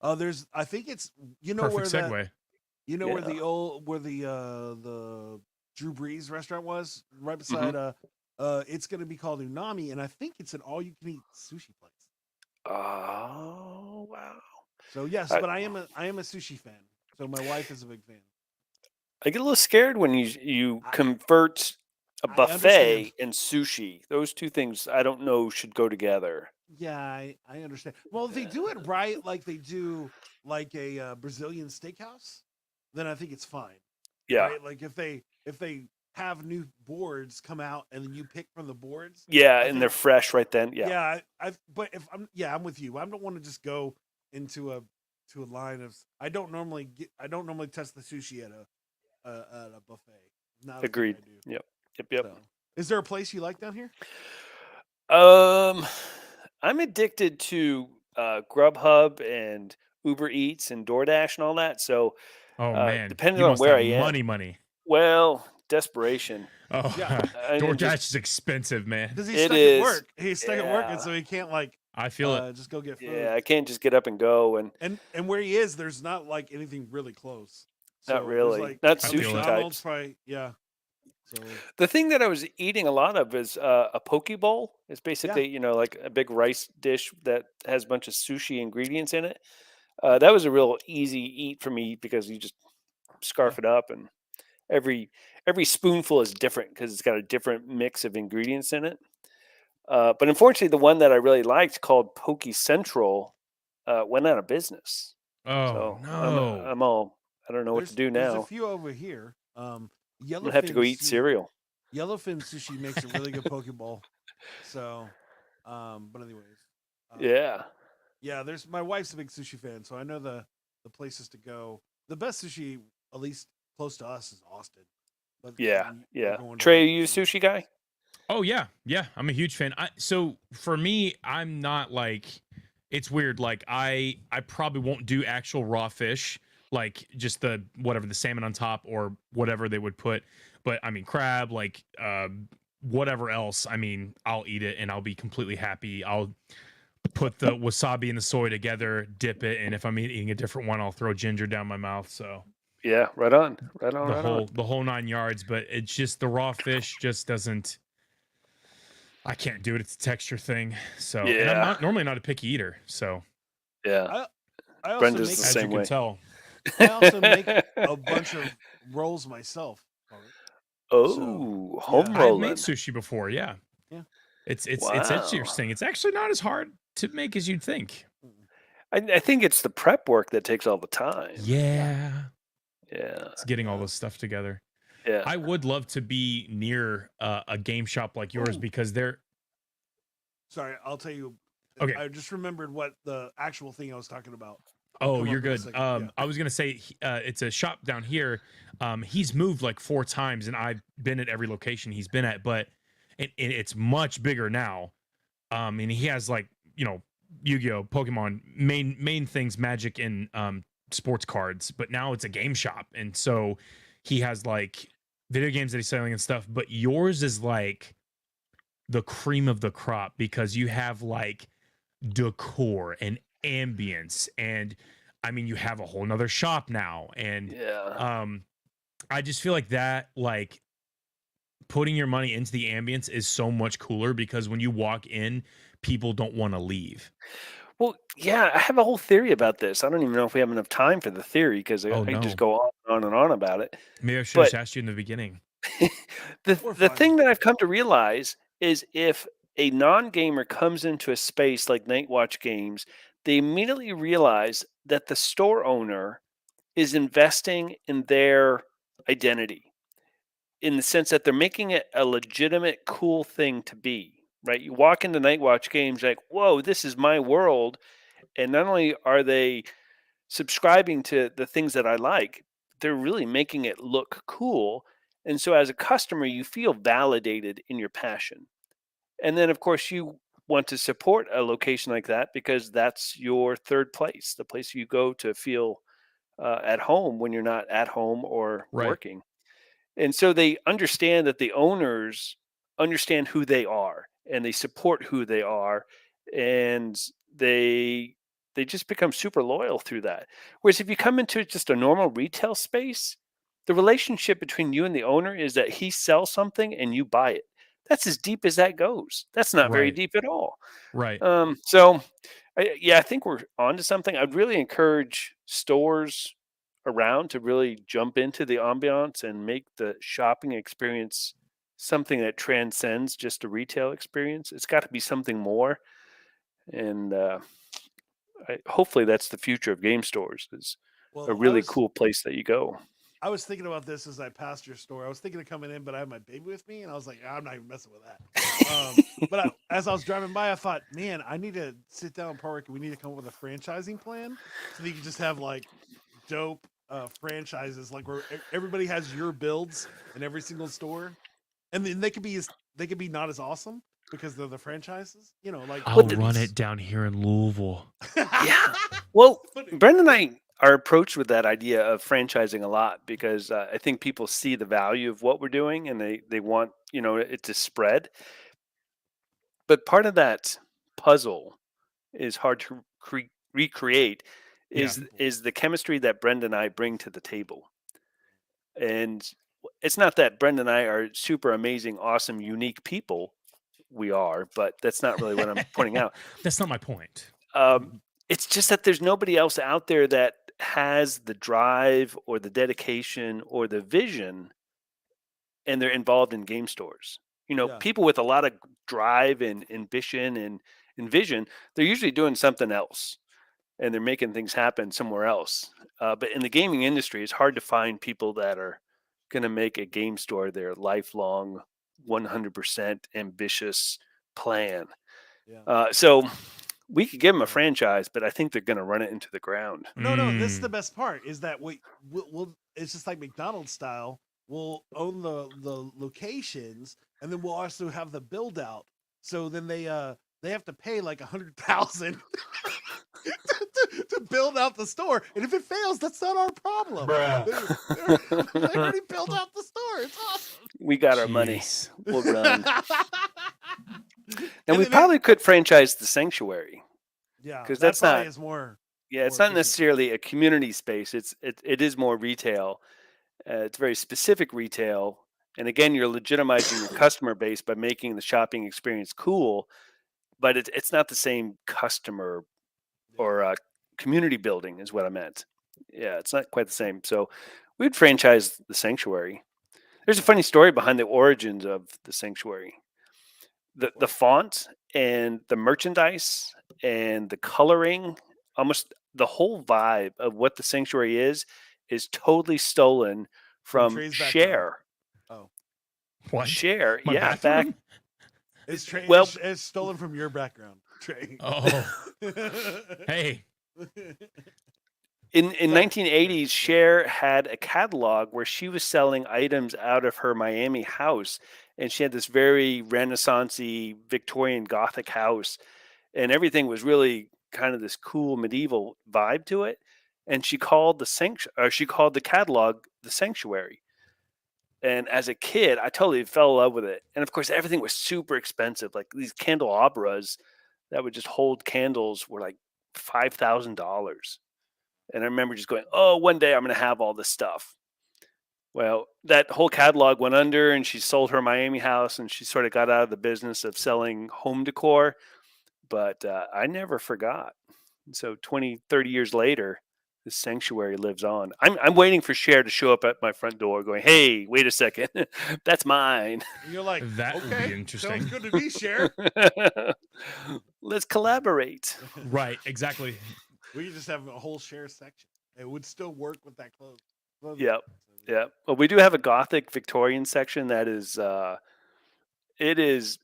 I think it's Perfect where segue. where Yeah. the Drew Brees restaurant was right beside it's gonna be called Unami, and I think it's an all you can eat sushi place. Oh wow! So yes, I- but I am a sushi fan. So my wife is a big fan. I get a little scared when you I- convert a I buffet understand. and sushi. Those two things I don't know should go together. Yeah, I understand. Well, if they do it right, like they do like a Brazilian steakhouse, then I think it's fine. Yeah, Right? Like if they have new boards come out and then you pick from the boards. yeah, I and they're think- fresh right then. Yeah, Yeah, but if I'm with you. I don't want to just go into a line of. I don't normally test the sushi at a buffet. Not a thing agreed. I do. Yep. So, is there a place you like down here? I'm addicted to Grubhub and Uber Eats and DoorDash and all that. So, Oh man, depending you on must where have I am. money. Well, desperation. Oh, Yeah. And DoorDash just- is expensive, man. Because he's It stuck is. at work. He's stuck at work, Yeah. and so he can't like I feel it. just go get food. Yeah, I can't just get up and go and And where he is, there's not like anything really close. Not there's, really. like, Not sushi McDonald's types. Probably, yeah. So the thing that I was eating a lot of is a poke bowl. It's basically, like a big rice dish that has a bunch of sushi ingredients in it. That was a real easy eat for me because you just scarf it up, and every spoonful is different because it's got a different mix of ingredients in it. But unfortunately, the one that I really liked, called Poke Central, went out of business. Oh So no. I'm all, I don't know what to do There's now. a few over here. I'm gonna have to go eat cereal. Yellowfin Sushi makes a really good poke bowl. So, but anyways, Yeah. yeah. There's my wife's a big sushi fan, so I know the places to go. The best sushi, at least close to us, is Austin. But Yeah. we're Yeah. going to, Trey, are like, you a sushi guy? Oh yeah. I'm a huge fan. So for me, I'm not like, it's weird. Like I probably won't do actual raw fish, like just the salmon on top or whatever they would put. But I mean, crab, like whatever else. I mean, I'll eat it and I'll be completely happy. I'll put the wasabi and the soy together, dip it, and if I'm eating a different one, I'll throw ginger down my mouth. So Yeah. Right on. Right on. the whole 9 yards. But it's just the raw fish just doesn't. I can't do it. It's a texture thing. So and I'm Yeah. normally not a picky eater. So Yeah. I also Brenda's make the as same you way. can tell, I also make a bunch of rolls myself. Oh, home yeah. I've rolling. made sushi before. Yeah. Yeah. It's Wow. interesting. It's actually not as hard to make as you'd think. I think it's the prep work that takes all the time. Yeah. Yeah. It's getting all this stuff together. Yeah. I would love to be near a game shop like yours Ooh. because they're Sorry, I'll tell you. Okay. I just remembered what the actual thing I was talking about. Oh, come you're up in a good. second, yeah. I was gonna say it's a shop down here. He's moved like 4 times, and I've been at every location he's been at. But and it's much bigger now. And he has like, Yu-Gi-Oh, Pokemon, main things, Magic, and sports cards, but now it's a game shop. And so he has like video games that he's selling and stuff, but yours is like the cream of the crop because you have like decor and ambience, and I mean, you have a whole nother shop now. And I just feel like that, like, putting your money into the ambience is so much cooler because when you walk in, people don't want to leave. Well, yeah, I have a whole theory about this. I don't even know if we have enough time for the theory because I Oh I just no. go on and on about it. Maybe I should have But asked you in the beginning. We're the fine. thing that I've come to realize is if a non-gamer comes into a space like Night Watch Games, they immediately realize that the store owner is investing in their identity in the sense that they're making it a legitimate, cool thing to be. Right? You walk into Night Watch Games like, whoa, this is my world. And not only are they subscribing to the things that I like, they're really making it look cool. And so as a customer, you feel validated in your passion. And then, of course, you want to support a location like that because that's your third place, the place you go to feel at home when you're not at home or Right. working. And so they understand that the owners understand who they are and they support who they are, and they they just become super loyal through that. Whereas if you come into just a normal retail space, the relationship between you and the owner is that he sells something and you buy it. That's as deep as that goes. That's not very Right. deep at all. Right. So, yeah, I think we're onto something. I'd really encourage stores around to really jump into the ambiance and make the shopping experience something that transcends just a retail experience. It's got to be something more, and hopefully that's the future of game stores. Is a Well, really cool place that you go. I was thinking about this as I passed your store. I was thinking of coming in, but I had my baby with me, and I was like, I'm not even messing with that. As I was driving by, I thought, man, I need to sit down in Paraic and we need to come up with a franchising plan so that you can just have like dope franchises, like where everybody has your builds in every single store, and then they could be not as awesome because they're the franchises. Like I'll the- run it down here in Louisville. Yeah. Well, Brendan and I are approached with that idea of franchising a lot because I think people see the value of what we're doing and they want it to spread. But part of that puzzle is hard to recreate. Is the chemistry that Brendan and I bring to the table, and it's not that Brendan and I are super amazing, awesome, unique people. We are, but that's not really what I'm pointing out. That's not my point. It's just that there's nobody else out there that has the drive or the dedication or the vision, and they're involved in game stores. Yeah. People with a lot of drive and ambition and vision, they're usually doing something else, and they're making things happen somewhere else. But in the gaming industry, it's hard to find people that are going to make a game store their lifelong, 100% ambitious plan. Yeah. So we could give them a franchise, but I think they're going to run it into the ground. No, this is the best part. Is that we'll it's just like McDonald's style. We'll own the locations, and then we'll also have the build out. So then they have to pay like 100,000 to build out the store, and if it fails, that's not our problem. They already built out the store. It's awesome. We got our money. Jeez. We'll run. And we then probably could franchise the Sanctuary. Yeah, because that that's probably not. is more. Yeah, it's more not efficient. necessarily a community space. It is more retail. It's very specific retail, and again, you're legitimizing your customer base by making the shopping experience cool. But it's not the same customer or community building is what I meant. Yeah, it's not quite the same. So we'd franchise the Sanctuary. There's a funny story behind the origins of the Sanctuary. The font and the merchandise and the coloring, almost the whole vibe of what the Sanctuary is totally stolen from Trey's background. Share. Oh, What? Share, My yeah, bathroom? it's stolen from your background, Trey. Oh, hey. In 1980s, Cher had a catalog where she was selling items out of her Miami house, and she had this very Renaissance-y Victorian Gothic house, and everything was really kind of this cool medieval vibe to it. And she called she called the catalog the Sanctuary. And as a kid, I totally fell in love with it. And of course, everything was super expensive. Like these candelabras that would just hold candles were like $5,000. And I remember just going, "Oh, one day I'm going to have all this stuff." Well, that whole catalog went under, and she sold her Miami house, and she sort of got out of the business of selling home decor. But I never forgot. And so 20, 30 years later, this sanctuary lives on. I'm waiting for Cher to show up at my front door going, "Hey, wait a second. That's mine." And you're like, That would be okay, interesting. sounds good to me, Cher. Let's collaborate. Right, exactly. We could just have a whole Cher section. It would still work with that clothes. Yep. Yeah. Well, we do have a Gothic Victorian section that is, it is,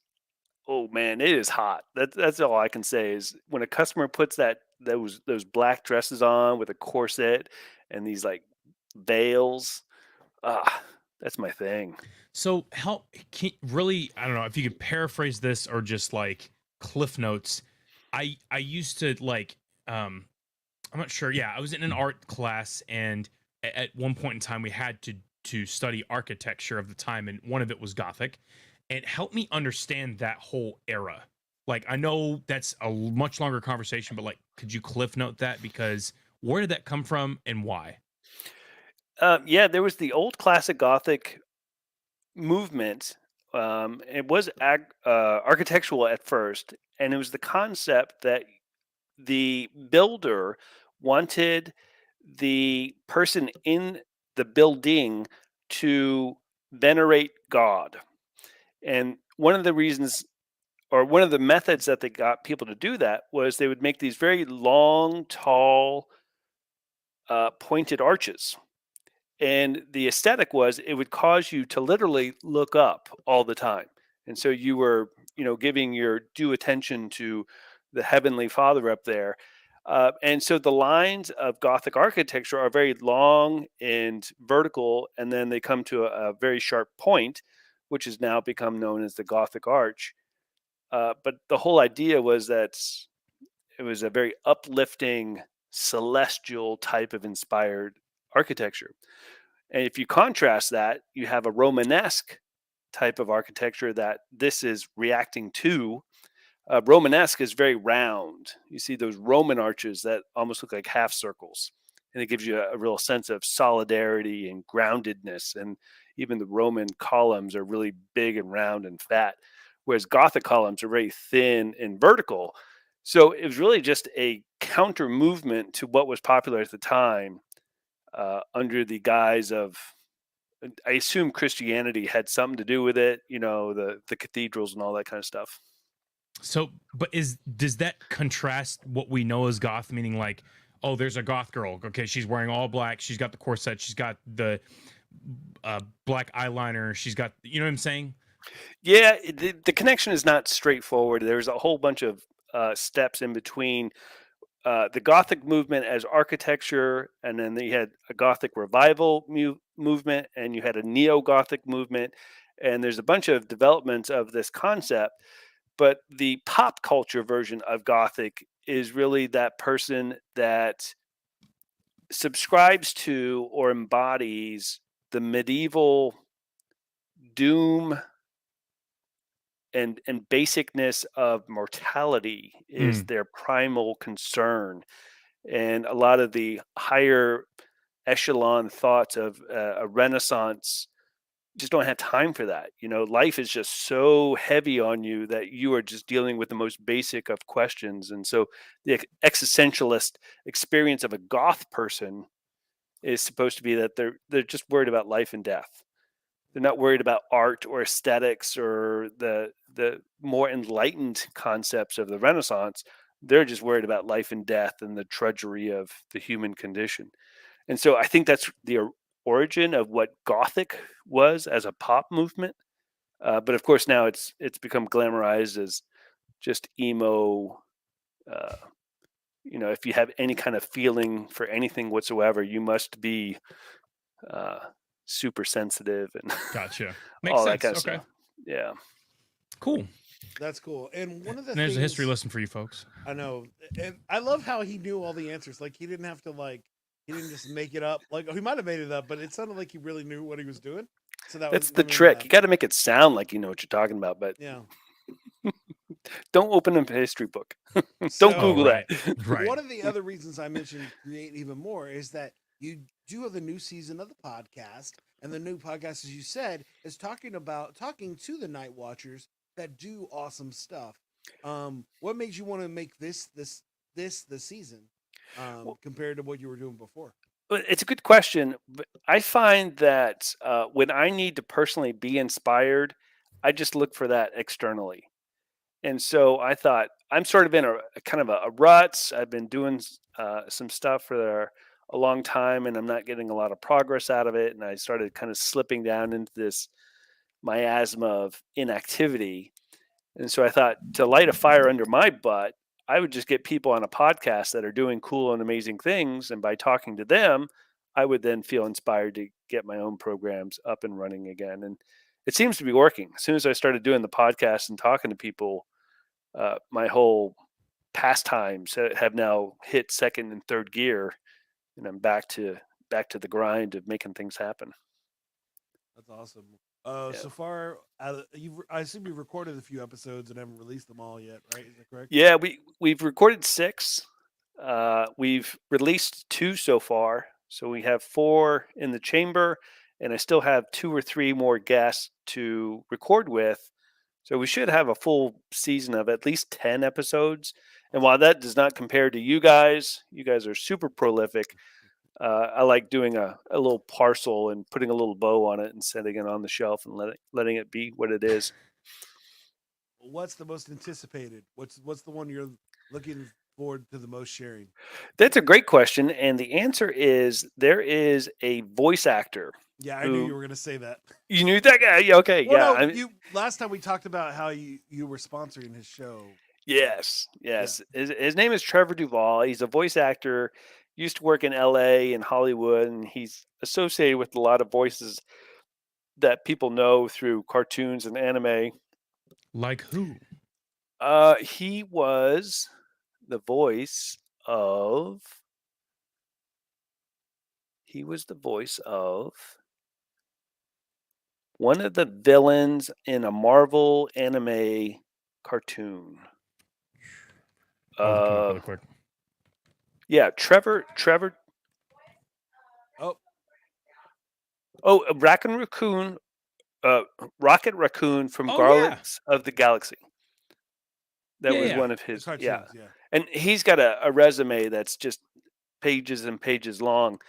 oh man, it is hot. That's all I can say is when a customer puts those black dresses on with a corset and these like veils, that's my thing. So really, I don't know if you could paraphrase this or just like cliff notes. I used to like I'm not sure. Yeah, I was in an art class, and at one point in time, we had to study architecture of the time, and one of it was Gothic. And it helped me understand that whole era. Like, I know that's a much longer conversation, but like, could you cliff note that? Because where did that come from and why? Yeah, there was the old classic Gothic movement. It was architectural at first, and it was the concept that the builder wanted the person in the building to venerate God. And one of the reasons, or one of the methods that they got people to do that, was they would make these very long, tall, pointed arches. And the aesthetic was it would cause you to literally look up all the time. And so you were, giving your due attention to the Heavenly Father up there. And so the lines of Gothic architecture are very long and vertical, and then they come to a very sharp point, which has now become known as the Gothic arch. But the whole idea was that it was a very uplifting, celestial type of inspired architecture. And if you contrast that, you have a Romanesque type of architecture that this is reacting to. Romanesque is very round. You see those Roman arches that almost look like half circles. And it gives you a real sense of solidarity and groundedness. And even the Roman columns are really big and round and fat, whereas Gothic columns are very thin and vertical. So it was really just a counter movement to what was popular at the time, under the guise of, I assume Christianity had something to do with it, the cathedrals and all that kind of stuff. So, but does that contrast what we know as goth, meaning like, oh, there's a goth girl. Okay, she's wearing all black. She's got the corset. She's got the black eyeliner. She's got, you know what I'm saying? Yeah, the connection is not straightforward. There's a whole bunch of steps in between the Gothic movement as architecture, and then you had a Gothic revival movement, and you had a neo-Gothic movement, and there's a bunch of developments of this concept. But the pop culture version of Gothic is really that person that subscribes to or embodies the medieval doom and basicness of mortality is their primal concern. And a lot of the higher echelon thoughts of a renaissance just don't have time for that. Life is just so heavy on you that you are just dealing with the most basic of questions. And so the existentialist experience of a goth person is supposed to be that they're just worried about life and death. They're not worried about art or aesthetics or the more enlightened concepts of the Renaissance. They're just worried about life and death and the drudgery of the human condition. And so I think that's the origin of what Gothic was as a pop movement. But of course now it's become glamorized as just emo, if you have any kind of feeling for anything whatsoever, you must be super sensitive and Gotcha. Makes all that sense. kind of Okay. stuff. Yeah. Cool. That's cool. And one of the And there's things a history lesson for you folks. I know, and I love how he knew all the answers. Like he didn't have to he didn't just make it up. Like he might have made it up, but it sounded like he really knew what he was doing. So That's that the made me trick. laugh. You got to make it sound like you know what you're talking about, but Yeah. don't open a history book. Don't So- Google right. that. Right. One of the other reasons I mentioned Create Even More is that you do have the new season of the podcast, and the new podcast, as you said, is talking to the Night Watchers that do awesome stuff. What made you want to make this the season compared to what you were doing before? Well, it's a good question. But I find that when I need to personally be inspired, I just look for that externally. And so I thought I'm sort of in a kind of a rut. I've been doing some stuff for a long time, and I'm not getting a lot of progress out of it. And I started kind of slipping down into this miasma of inactivity. And so I thought to light a fire under my butt, I would just get people on a podcast that are doing cool and amazing things. And by talking to them, I would then feel inspired to get my own programs up and running again. And it seems to be working. As soon as I started doing the podcast and talking to people, my whole pastimes have now hit second and third gear, and I'm back to the grind of making things happen. That's awesome. Yeah. So far, I assume you've recorded a few episodes and haven't released them all yet, right? Is that correct? Yeah, we've recorded 6. We've released 2 so far, so we have 4 in the chamber, and I still have 2 or 3 more guests to record with. So we should have a full season of at least 10 episodes. And while that does not compare to you guys are super prolific. I like doing a little parcel and putting a little bow on it and setting it on the shelf and letting it be what it is. What's the most anticipated? What's the one you're looking forward to the most sharing? That's a great question, and the answer is there is a voice actor. Yeah, I knew you were going to say that. You knew that guy? Yeah, okay, Well, yeah. no, last time we talked about how you were sponsoring his show. Yes. His name is Trevor Duvall. He's a voice actor. Used to work in LA and Hollywood, and he's associated with a lot of voices that people know through cartoons and anime. Like who? He was the voice of. He was the voice of one of the villains in a Marvel anime cartoon. I'll look him up really quick. Yeah, Trevor. Oh, Rocket Raccoon from Oh, Guardians of the Galaxy. That was Yeah. one of the his. cartoons, Yeah, yeah. and he's got a resume that's just pages and pages long.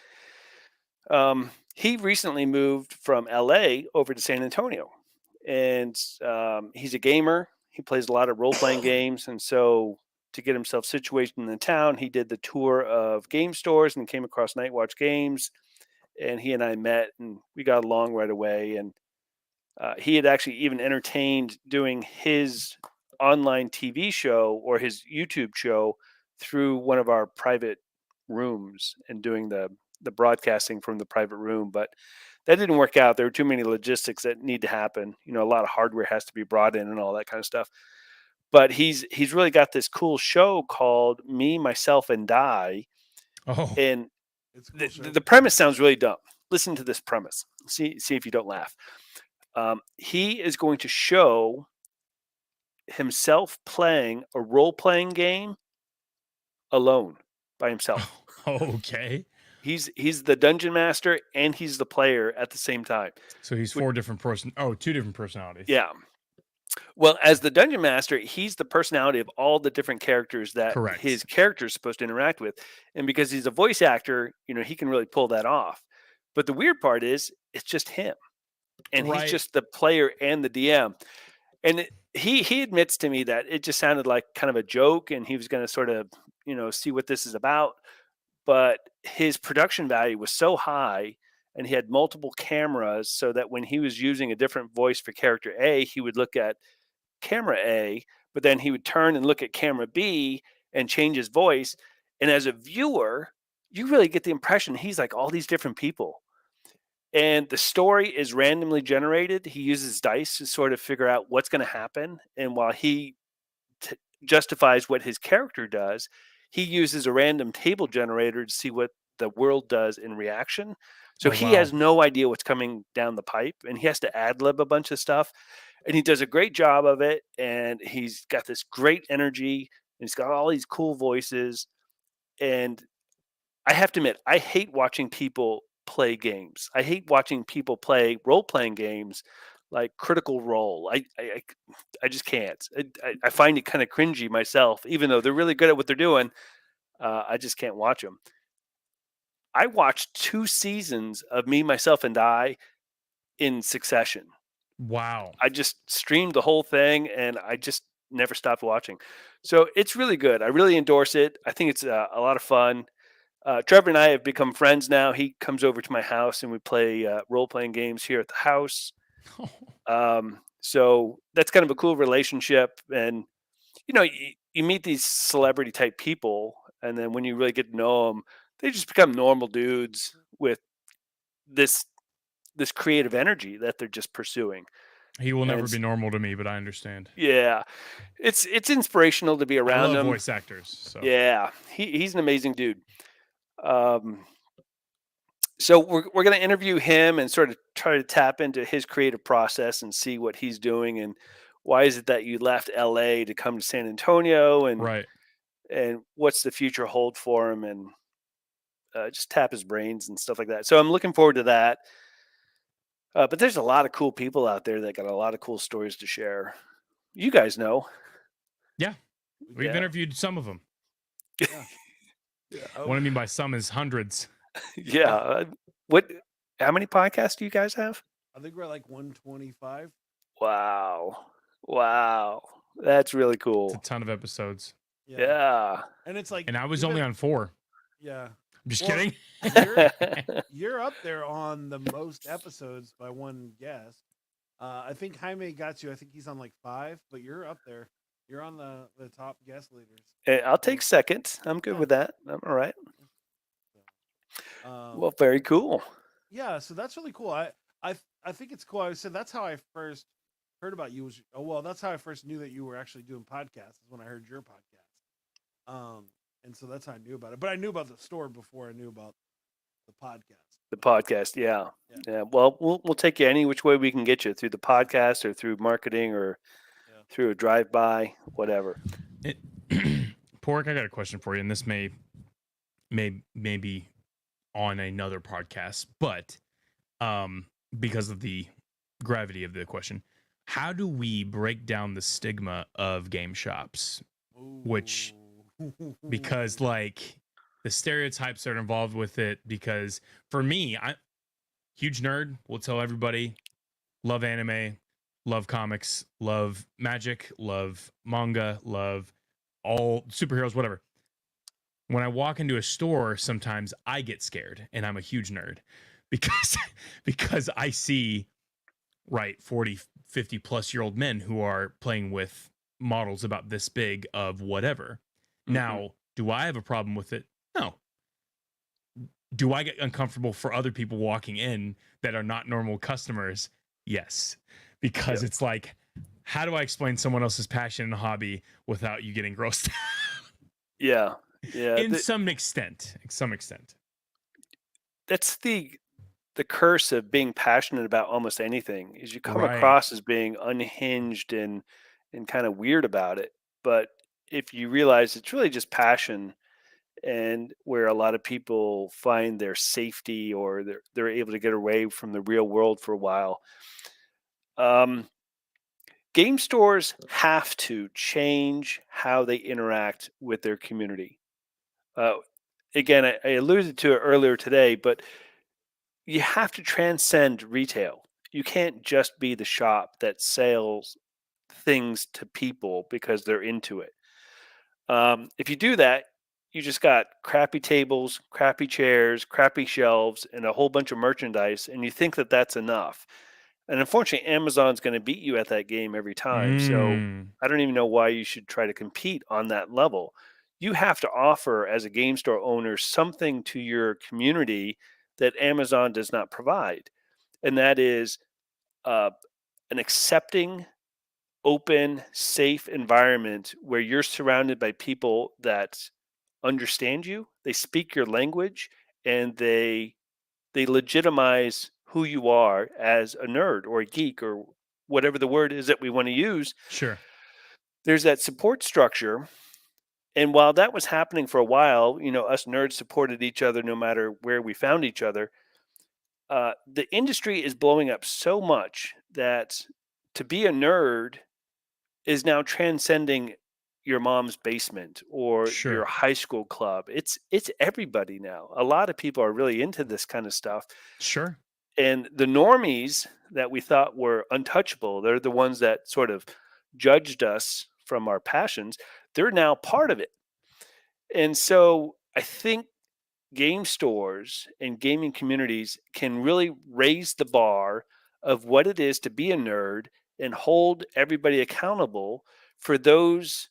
He recently moved from LA over to San Antonio, and he's a gamer. He plays a lot of role playing games, and so to get himself situated in the town, he did the tour of game stores and came across Night Watch Games. And he and I met, and we got along right away. And he had actually even entertained doing his online TV show or his YouTube show through one of our private rooms and doing the broadcasting from the private room. But that didn't work out. There were too many logistics that need to happen. A lot of hardware has to be brought in and all that kind of stuff. But he's really got this cool show called Me, Myself, and Die. Oh, And It's a cool show. the premise sounds really dumb. Listen to this premise. See if you don't laugh. He is going to show himself playing a role-playing game alone by himself. okay. He's the dungeon master and he's the player at the same time. So he's 2 different personalities. Yeah. Well, as the dungeon master, he's the personality of all the different characters that Correct. his character is supposed to interact with. And because he's a voice actor, he can really pull that off. But the weird part is it's just him. And Right. he's just the player and the DM. And he admits to me that it just sounded like kind of a joke and he was going to sort of, see what this is about. But his production value was so high and he had multiple cameras so that when he was using a different voice for character A, he would look at camera A, but then he would turn and look at camera B and change his voice. And as a viewer, you really get the impression he's like all these different people. And the story is randomly generated. He uses dice to sort of figure out what's going to happen. And while he justifies what his character does, he uses a random table generator to see what the world does in reaction. So Oh, he wow. has no idea what's coming down the pipe, and he has to ad lib a bunch of stuff. And he does a great job of it. And he's got this great energy, and he's got all these cool voices. And I have to admit, I hate watching people play games. I hate watching people play role playing games like Critical Role. I just can't. I find it kind of cringy myself, even though they're really good at what they're doing. I just can't watch them. I watched 2 seasons of Me, Myself, and I in succession. Wow. I just streamed the whole thing, and I just never stopped watching. So it's really good. I really endorse it. I think it's a lot of fun. Trevor and I have become friends now. He comes over to my house and we play role-playing games here at the house. So that's kind of a cool relationship. And, you meet these celebrity type people, and then when you really get to know them, they just become normal dudes with this creative energy that they're just pursuing. He will never And be normal to me, but I understand. yeah, it's inspirational to be I around love him. voice actors. So Yeah, he's an amazing dude. So we're going to interview him and sort of try to tap into his creative process and see what he's doing, and why is it that you left LA to come to San Antonio, and right. what's the future hold for him, and just tap his brains and stuff like that. So I'm looking forward to that. But there's a lot of cool people out there that got a lot of cool stories to share. You guys know. Yeah. We've Yeah. interviewed some of them. Oh, What I mean by some is hundreds. Yeah. How many podcasts do you guys have? I think we're at like 125. Wow. That's really It's cool. a ton of episodes. Yeah. And it's like, And I was even- only on 4. yeah. I'm just Well, kidding. You're up there on the most episodes by one guest. I think Jaime got you. I think he's on like 5, but you're up there. You're on the top guest leaders. I'll take second. I'm good Yeah. with that. I'm all right. Um, Well, very cool. yeah, so that's really cool. I think it's cool. I said that's how I first heard about you. That's how I first knew that you were actually doing podcasts. Is when I heard your podcast. And so that's how I knew about it. But I knew about the store before I knew about the podcast. The podcast, yeah. Well, we'll take you any which way we can get you, through the podcast or through marketing or through a drive-by, whatever. Pork, I got a question for you, and this may be on another podcast, but because of the gravity of the question, how do we break down the stigma of game shops? Which, because like the stereotypes that are involved with it, because for me, I'm huge nerd, will tell everybody, love anime, love comics, love magic, love manga, love all superheroes, whatever. When I walk into a store, sometimes I get scared, and I'm a huge nerd because I see 40, 50 plus year old men who are playing with models about this big of whatever. Mm-hmm. Now, do I have a problem with it? No. Do I get uncomfortable for other people walking in that are not normal customers? Yes. Because it's like, how do I explain someone else's passion and hobby without you getting grossed out? Yeah. In some extent. That's the curse of being passionate about almost anything, is you come Right. across as being unhinged and kind of weird about it. But if you realize it's really just passion, and where a lot of people find their safety, or they're able to get away from the real world for a while. Game stores have to change how they interact with their community. Again, I alluded to it earlier today, but you have to transcend retail. You can't just be the shop that sells things to people because they're into it. If you do that, you just got crappy tables, crappy chairs, crappy shelves, and a whole bunch of merchandise, and you think that that's enough. And unfortunately, Amazon's going to beat you at that game every time. So I don't even know why you should try to compete on that level. you have to offer as a game store owner something to your community that Amazon does not provide. And that is uh, an accepting, open, safe environment where you're surrounded by people that understand you, they speak your language, and they legitimize who you are as a nerd or a geek or whatever the word is that we want to use. Sure. There's that support structure. And while that was happening for a while, us nerds supported each other no matter where we found each other. The industry is blowing up so much that to be a nerd is now transcending your mom's basement or Sure. your high school club. It's everybody now. A lot of people are really into this kind of stuff. Sure. And the normies that we thought were untouchable, they're the ones that sort of judged us from our passions. They're now part of it. And so I think game stores and gaming communities can really raise the bar of what it is to be a nerd and hold everybody accountable for those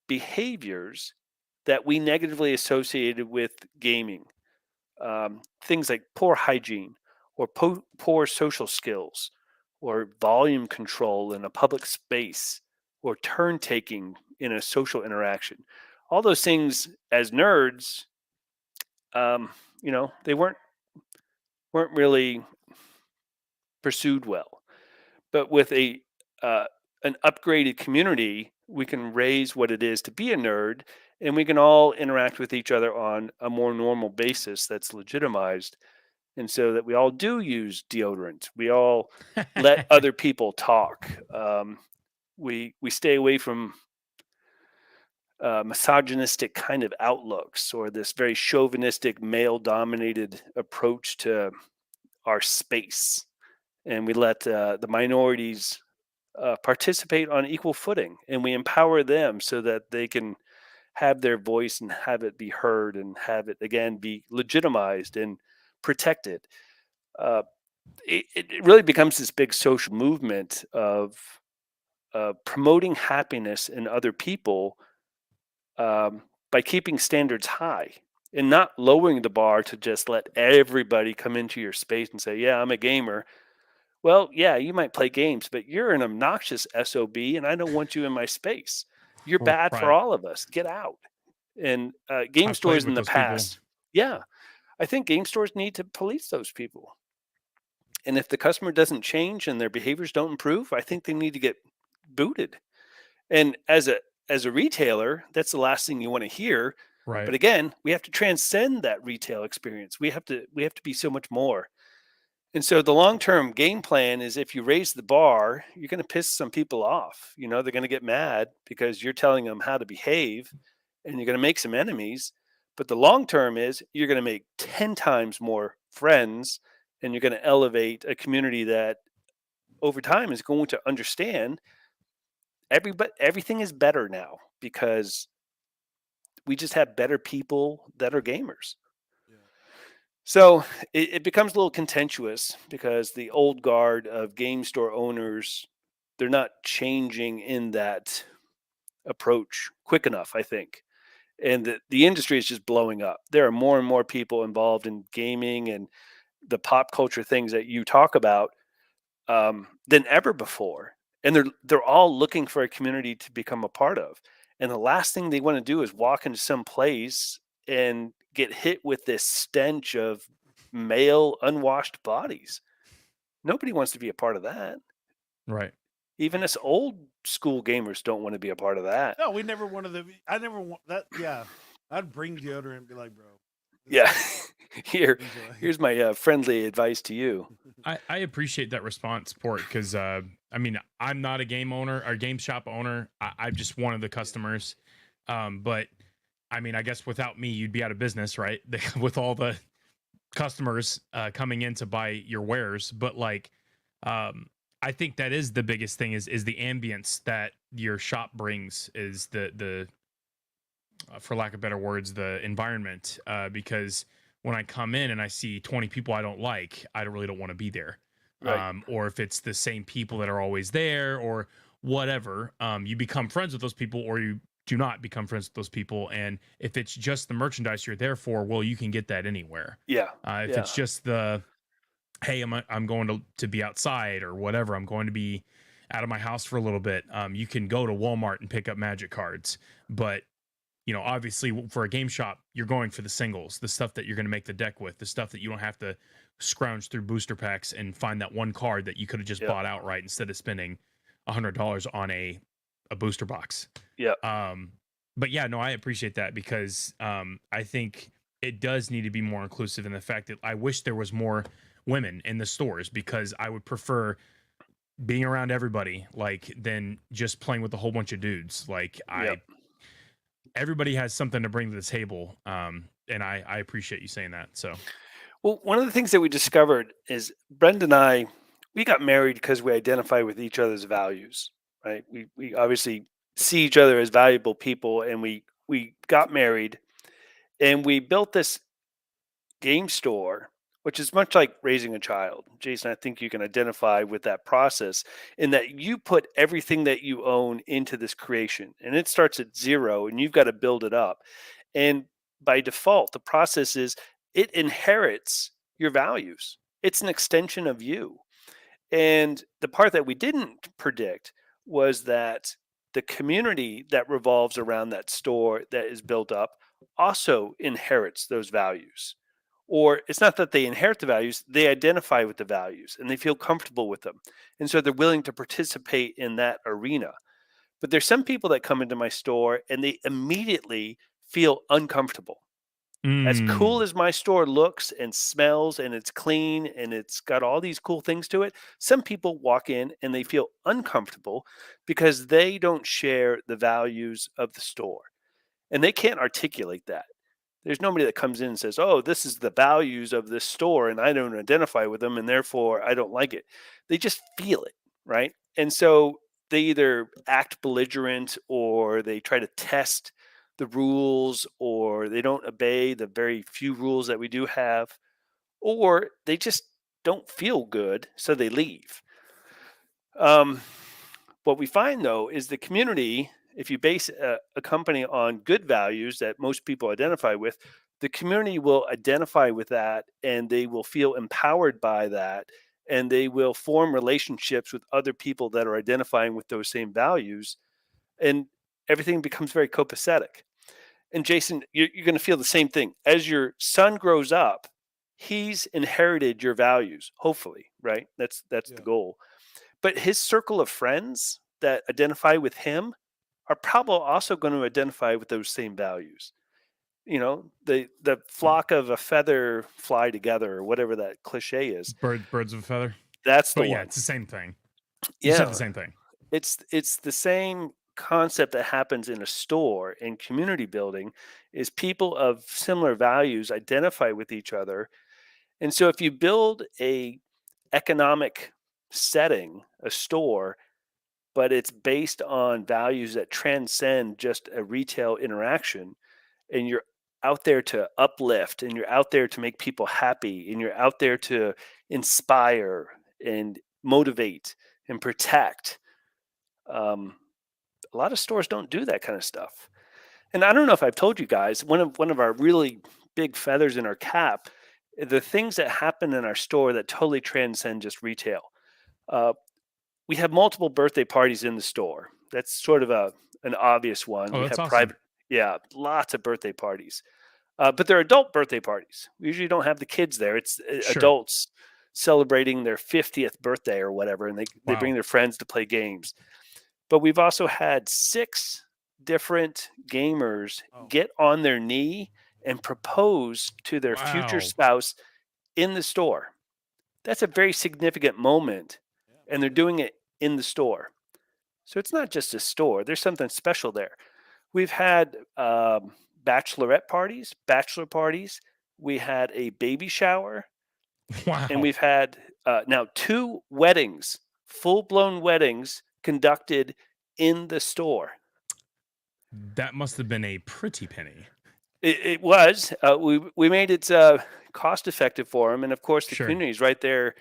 behaviors that we negatively associated with gaming. Things like poor hygiene or poor social skills or volume control in a public space or turn taking in a social interaction. All those things as nerds, they weren't really pursued well. But with an upgraded community, we can raise what it is to be a nerd, and we can all interact with each other on a more normal basis that's legitimized, and so that we all do use deodorant. We all let other people talk. We stay away from misogynistic kind of outlooks or this very chauvinistic male-dominated approach to our space, and we let the minorities participate on equal footing, and we empower them so that they can have their voice and have it be heard and have it again be legitimized and protected. Uh, it really becomes this big social movement of promoting happiness in other people by keeping standards high and not lowering the bar to just let everybody come into your space and say, "Yeah, I'm a gamer." Well, yeah, you might play games, but you're an obnoxious SOB, and I don't want you in my space. You're bad for Right. all of us. Get out. And game I've played stores in with the those people. past, yeah, I think game stores need to police those people. And if the customer doesn't change and their behaviors don't improve, I think they need to get booted. And as a retailer, that's the last thing you want to hear. Right. But again, we have to transcend that retail experience. We have to be so much more. And so the long-term game plan is if you raise the bar, you're going to piss some people off. They're going to get mad because you're telling them how to behave and you're going to make some enemies. But the long term is you're going to make 10 times more friends and you're going to elevate a community that over time is going to understand everything is better now because we just have better people that are gamers. So it becomes a little contentious because the old guard of game store owners, they're not changing in that approach quick enough, I think. And the industry is just blowing up. There are more and more people involved in gaming and the pop culture things that you talk about than ever before. And they're all looking for a community to become a part of. And the last thing they want to do is walk into some place and get hit with this stench of male unwashed bodies. Nobody wants to be a part of that. Right. Even us old school gamers don't want to be a part of that. No, we never wanted to. I never want that. Yeah, I'd bring deodorant and be like, bro. Yeah. Enjoy. Here's my friendly advice to you. I appreciate that response, Port, because I mean, I'm not a game owner or game shop owner. I'm just one of the customers. But I mean, I guess without me, you'd be out of business, right? With all the customers coming in to buy your wares. But like, I think that is the biggest thing is the ambience that your shop brings is the for lack of better words, the environment. Because when I come in and I see 20 people I don't like, I really don't want to be there. Right. Or if it's the same people that are always there or whatever, you become friends with those people or you do not become friends with those people. And if it's just the merchandise you're there for, well, you can get that anywhere. Yeah. If it's just the, hey, I'm going to be outside or whatever, I'm going to be out of my house for a little bit. You can go to Walmart and pick up Magic cards, but obviously for a game shop, you're going for the singles, the stuff that you're going to make the deck with, the stuff that you don't have to scrounge through booster packs and find that one card that you could have just bought outright instead of spending $100 on a booster box. Yeah. But yeah, no, I appreciate that because I think it does need to be more inclusive in the fact that I wish there was more women in the stores, because I would prefer being around everybody than just playing with a whole bunch of dudes. Everybody has something to bring to the table. And I appreciate you saying that. So, well, one of the things that we discovered is Brenda and I, we got married because we identify with each other's values, right? We obviously see each other as valuable people, and we got married, and we built this game store, which is much like raising a child. Jason, I think you can identify with that process in that you put everything that you own into this creation, and it starts at zero, and you've got to build it up. And by default, the process is it inherits your values. It's an extension of you. And the part that we didn't predict was that the community that revolves around that store that is built up also inherits those values. Or it's not that they inherit the values, they identify with the values and they feel comfortable with them. And so they're willing to participate in that arena. But there's some people that come into my store and they immediately feel uncomfortable. As cool as my store looks and smells and it's clean and it's got all these cool things to it, some people walk in and they feel uncomfortable because they don't share the values of the store. And they can't articulate that. There's nobody that comes in and says, oh, this is the values of this store and I don't identify with them and therefore I don't like it. They just feel it, right? And so they either act belligerent or they try to test the rules, or they don't obey the very few rules that we do have, or they just don't feel good, so they leave. What we find, though, is the community, if you base a company on good values that most people identify with, the community will identify with that and they will feel empowered by that, and they will form relationships with other people that are identifying with those same values, and everything becomes very copacetic. And Jason, you're going to feel the same thing. As your son grows up, he's inherited your values, hopefully, right? That's the goal. But his circle of friends that identify with him are probably also going to identify with those same values. The flock of a feather fly together, or whatever that cliche is. Birds of a feather. That's the one. Yeah, it's the same thing. You said the same thing. It's the same concept that happens in a store in community building. Is people of similar values identify with each other. And so if you build a economic setting, a store, but it's based on values that transcend just a retail interaction, and you're out there to uplift, and you're out there to make people happy, and you're out there to inspire and motivate and protect, a lot of stores don't do that kind of stuff. And I don't know if I've told you guys, one of our really big feathers in our cap, the things that happen in our store that totally transcend just retail. We have multiple birthday parties in the store. That's sort of an obvious one. Oh, we that's have awesome. lots of birthday parties. But they're adult birthday parties. We usually don't have the kids there. It's Sure. adults celebrating their 50th birthday or whatever, and they Wow. bring their friends to play games. But we've also had 6 different gamers get on their knee and propose to their future Wow. spouse in the store. That's a very significant moment, and they're doing it in the store. So it's not just a store. There's something special there. We've had bachelorette parties, bachelor parties. We had a baby shower, Wow. and we've had now 2 weddings, full-blown weddings conducted in the store. That must have been a pretty penny. It was. We made it cost effective for them, and of course the Sure. community's right there,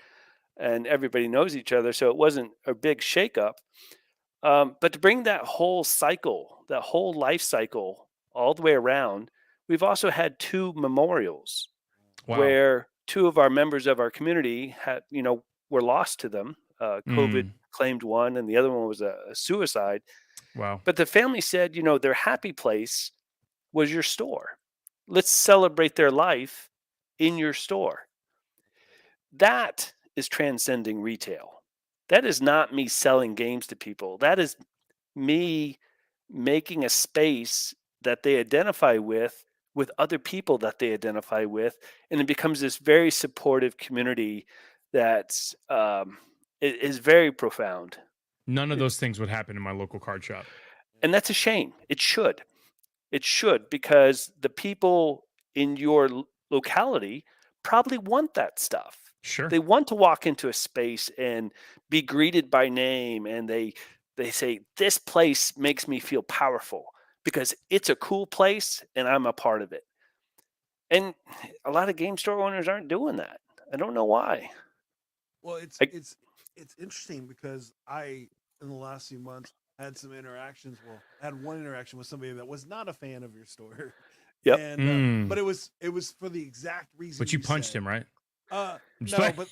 and everybody knows each other, so it wasn't a big shakeup. But to bring that whole cycle, that whole life cycle all the way around, we've also had two memorials Wow. where two of our members of our community had, were lost to them. COVID Mm. claimed one, and the other one was a suicide. Wow. But the family said, their happy place was your store. Let's celebrate their life in your store. That is transcending retail. That is not me selling games to people. That is me making a space that they identify with other people that they identify with, and it becomes this very supportive community that's is very profound. None of those things would happen in my local card shop. And that's a shame. It should, because the people in your locality probably want that stuff. Sure. They want to walk into a space and be greeted by name, and they say, this place makes me feel powerful because it's a cool place and I'm a part of it. And a lot of game store owners aren't doing that. I don't know why. Well, I, it's interesting because I, in the last few months, had some interactions. Well, I had one interaction with somebody that was not a fan of your store. Yep. And but it was for the exact reason. But you punched said. him, right? No, but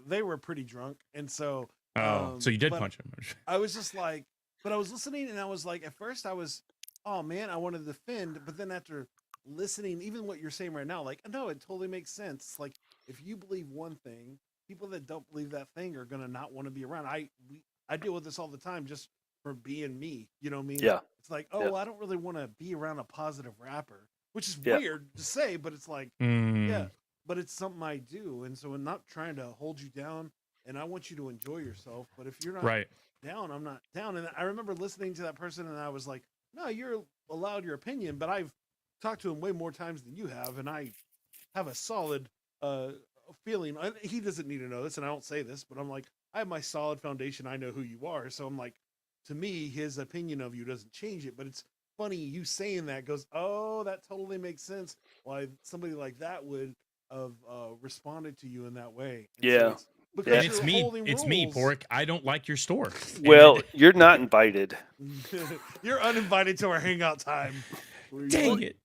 they were pretty drunk, and so. So you did punch him. I was just like, but I was listening, and I was like, at first I was, oh man, I wanted to defend, but then after listening, even what you're saying right now, like, no, it totally makes sense. Like, if you believe one thing, people that don't believe that thing are gonna not want to be around. I deal with this all the time, just for being me. You know what I mean? Yeah. It's like, oh, Yeah. well, I don't really want to be around a positive rapper, which is Yeah. weird to say, but it's like, Mm. yeah, but it's something I do, and so I'm not trying to hold you down, and I want you to enjoy yourself. But if you're not Right. down, I'm not down. And I remember listening to that person, and I was like, no, you're allowed your opinion, but I've talked to him way more times than you have, and I have a solid feeling. He doesn't need to know this, and I don't say this, but I'm like, I have my solid foundation. I know who you are, so I'm like, to me, his opinion of you doesn't change it. But it's funny you saying that goes, oh, that totally makes sense. Why somebody like that would have responded to you in that way. And Yeah. So it's because And it's you're me. holding It's me, rules. Pork. I don't like your store. Well, you're not invited. You're uninvited to our hangout time. Dang it.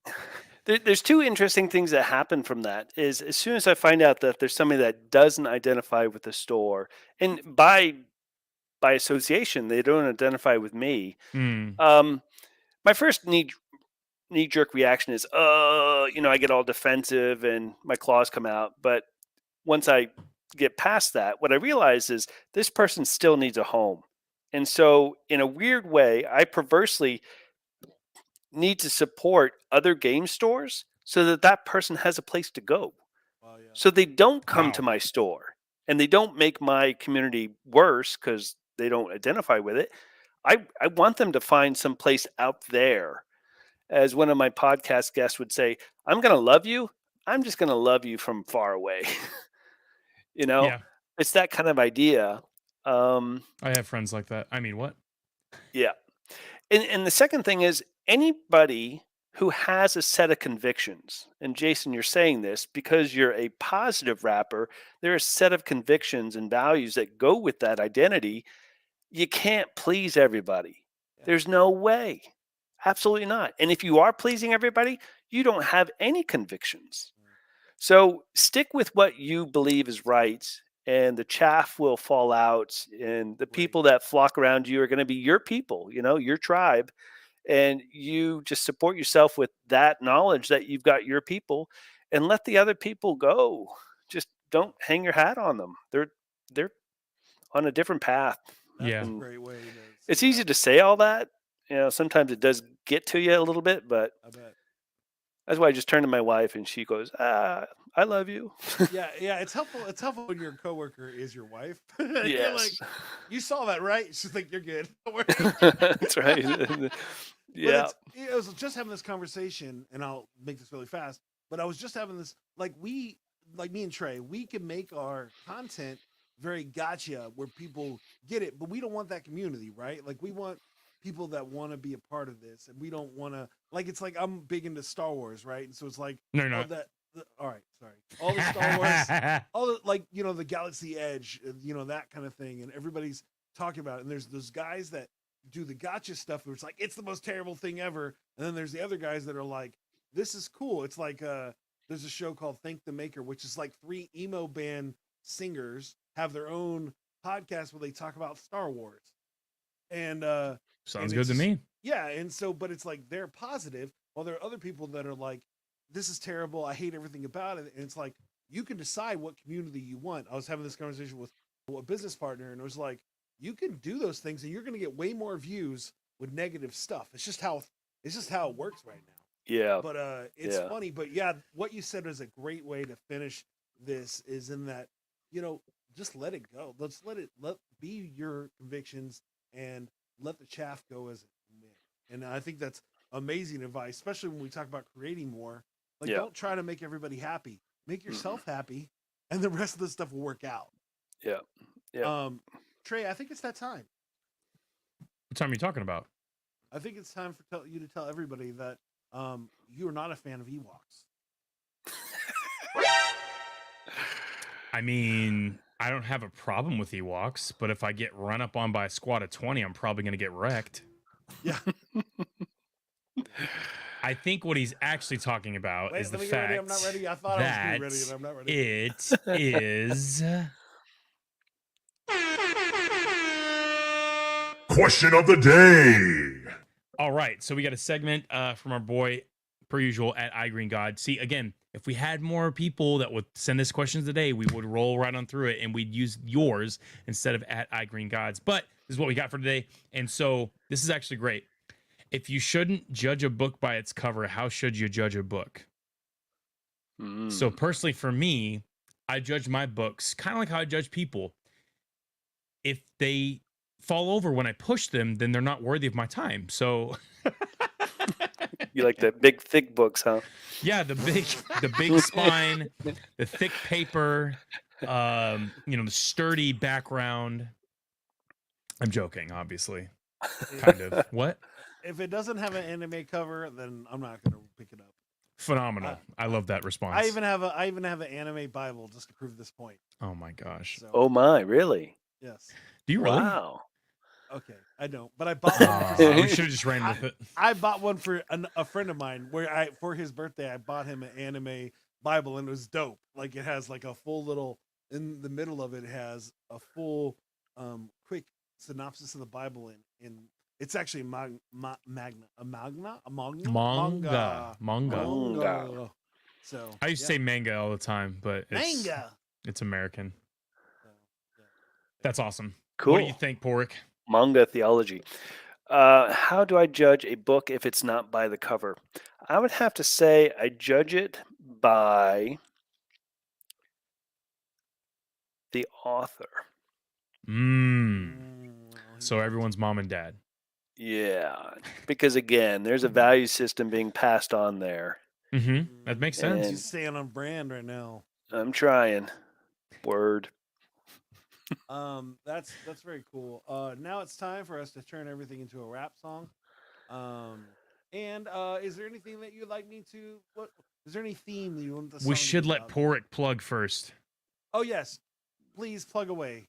There's two interesting things that happen from that. Is as soon as I find out that there's somebody that doesn't identify with the store, and by association they don't identify with me, Mm. my first knee jerk reaction is, I get all defensive and my claws come out. But once I get past that, what I realize is this person still needs a home. And so in a weird way, I perversely need to support other game stores so that that person has a place to go. Well, yeah. So they don't come Wow. to my store and they don't make my community worse because they don't identify with it. I want them to find some place out there. As one of my podcast guests would say, I'm going to love you. I'm just going to love you from far away. Yeah. It's that kind of idea. I have friends like that. I mean, what? Yeah. And the second thing is anybody who has a set of convictions, and Jason, you're saying this because you're a positive rapper, there are a set of convictions and values that go with that identity. You can't please everybody. There's no way. Absolutely not. And if you are pleasing everybody, you don't have any convictions. So stick with what you believe is right, and the chaff will fall out, and the people that flock around you are going to be your people, your tribe. And you just support yourself with that knowledge that you've got your people, and let the other people go. Just don't hang your hat on them. They're on a different path. That's Yeah. a great way to say It's that. easy to say all that. Sometimes it does get to you a little bit, but I bet. that's why I just turn to my wife and she goes, I love you. Yeah, it's helpful. It's helpful when your coworker is your wife. You're Yes. like, you saw that, right? She's like, you're good. Don't worry. That's right. Yeah. I was just having this conversation, and I'll make this really fast. But I was just having this, like me and Trey, we can make our content very gotcha where people get it, but we don't want that community, right? Like we want people that want to be a part of this, and we don't want to. Like it's like I'm big into Star Wars, right? And so it's like No, you're all not. that. All right, sorry. All the Star Wars, all the the Galaxy Edge, that kind of thing, and everybody's talking about it. And there's those guys that do the gotcha stuff where it's like it's the most terrible thing ever, and then there's the other guys that are like, this is cool. It's like there's a show called Thank the Maker, which is like 3 emo band singers have their own podcast where they talk about Star Wars. And Sounds good to me. Yeah, and so but it's like they're positive, while there are other people that are like, this is terrible, I hate everything about it. And it's like you can decide what community you want. I was having this conversation with a business partner, and it was like, you can do those things and you're going to get way more views with negative stuff. It's just how it works right now. Yeah. But it's funny. But yeah, what you said is a great way to finish this, is in that, just let it go. Let be your convictions and let the chaff go as it may. And I think that's amazing advice, especially when we talk about creating more. Like, don't try to make everybody happy. Make yourself happy, and the rest of the stuff will work out. Yeah. Yeah. Trey, I think it's that time. What time are you talking about? I think it's time for you to tell everybody that you are not a fan of Ewoks. I mean, I don't have a problem with Ewoks, but if I get run up on by a squad of 20, I'm probably going to get wrecked. Yeah. I think what he's actually talking about is the fact I'm not ready. I thought I was ready, and I'm not ready. It is Question of the day. all right. So we got a segment from our boy, per usual, at iGreenGod. See, again, if we had more people that would send us questions today, we would roll right on through it, and we'd use yours instead of at iGreenGods. But this is what we got for today, and so this is actually great. If you shouldn't judge a book by its cover, how should you judge a book? So personally, for me, I judge my books kind of like how I judge people. If they fall over when I push them, then they're not worthy of my time. So You like the big, thick books, huh? yeah, the big spine, the thick paper, the sturdy background. I'm joking, obviously. Kind of. What? If it doesn't have an anime cover, then I'm not going to pick it up. Phenomenal. I love that response. I even have an anime Bible just to prove this point. Oh my gosh. So, Oh my, really? yes. Do you really? Wow. Okay, I don't, but I bought one. You should have just ran with it. I bought one for a friend of mine for his birthday. I bought him an anime Bible, and it was dope. Like, it has like a full little, in the middle of it has a full quick synopsis of the Bible in it's actually manga. So I used to say manga all the time, but it's American. That's awesome. Cool. What do you think, Paraic? Manga theology. How do I judge a book if it's not by the cover? I would have to say I judge it by the author. So everyone's mom and dad. Yeah, because again, there's a value system being passed on there. That makes sense. He's staying on brand right now. I'm trying. Word. That's very cool. Now it's time for us to turn everything into a rap song. And is there anything that you'd like me to? Is there any theme that you want the song We to should be let about? Paraic plug first. Oh yes, please plug away.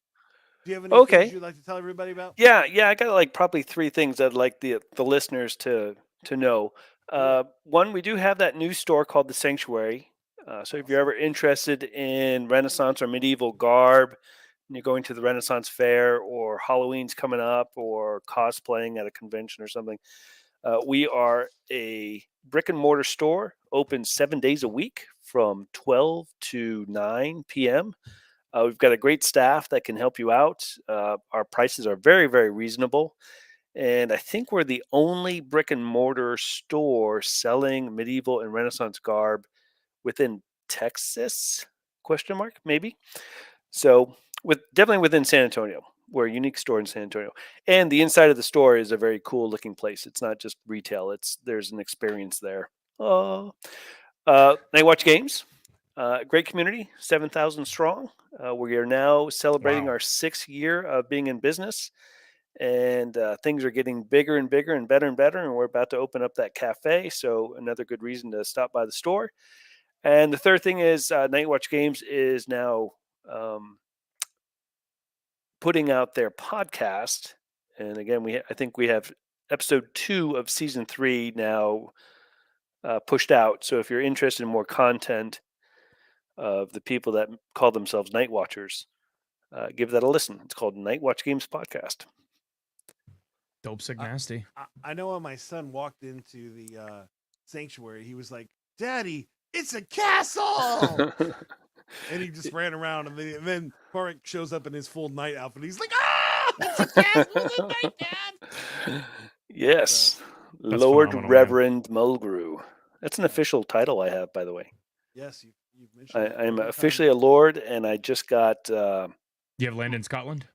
Do you have any things you'd like to tell everybody about? Yeah. I got like probably 3 things I'd like the listeners to know. One, we do have that new store called The Sanctuary. So if you're ever interested in Renaissance or medieval garb, and you're going to the Renaissance Fair, or Halloween's coming up, or cosplaying at a convention or something, we are a brick and mortar store, open 7 days a week from 12 to 9 p.m. We've got a great staff that can help you out. Our prices are very, very reasonable. And I think we're the only brick and mortar store selling medieval and Renaissance garb within Texas, ? Maybe. So definitely within San Antonio. We're a unique store in San Antonio. And the inside of the store is a very cool looking place. It's not just retail. There's an experience there. Night Watch Games. Great community, 7,000 strong. We are now celebrating our 6th year of being in business, and things are getting bigger and bigger and better, and we're about to open up that cafe, so another good reason to stop by the store. And the third thing is Night Watch Games is now putting out their podcast. And again, I think we have episode 2 of season 3 now pushed out. So if you're interested in more content of the people that call themselves Night Watchers, give that a listen. It's called Night Watch Games Podcast. Dope sick nasty. I know when my son walked into the sanctuary, he was like, "Daddy, it's a castle!" And he just ran around, and then Paraic shows up in his full night outfit. He's like, "Ah, it's a castle tonight, Dad!" Yes, That's Lord phenomenal, man. Reverend Mulgrew. That's an official title I have, by the way. Yes, you've mentioned it I am every officially time. a lord, and I just got. You have land in Scotland?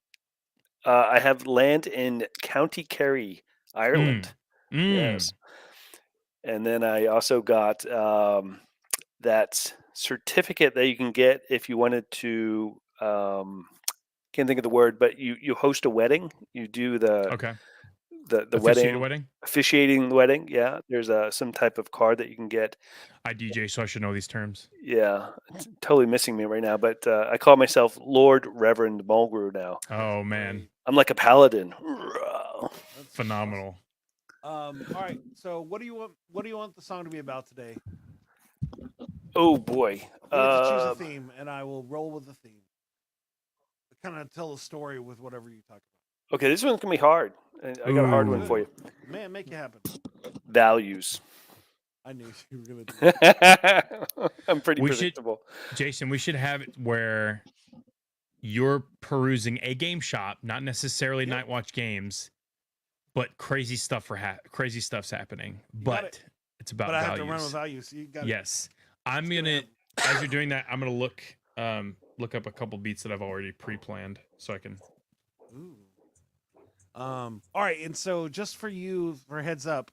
I have land in County Kerry, Ireland. Yes, and then I also got that certificate that you can get if you wanted to. Can't think of the word, but you host a wedding. You do the Okay. the Officiate wedding, a wedding? officiating the wedding. Yeah, there's some type of card that you can get. I DJ, so I should know these terms. Yeah, it's totally missing me right now, but I call myself Lord Reverend Mulgrew now. Oh man, I'm like a paladin. That's phenomenal. awesome. All right. So, what do you want? What do you want the song to be about today? Oh boy. You have to choose a theme, and I will roll with the theme. Kind of tell a story with whatever you talk about. Okay, this one's gonna be hard. I got a hard one Ooh. for you. Man, make it happen. Values. I knew you were gonna do that. I'm pretty We should- predictable. Jason, we should have it where you're perusing a game shop, not necessarily Yep. Night Watch games, but crazy stuff's happening. got But it's about But I have values. to run with values. So you got Yes, I'm It's gonna. gonna As you're doing that, I'm gonna look up a couple beats that I've already pre-planned, so I can. Ooh. All right, and so just for you, for heads up,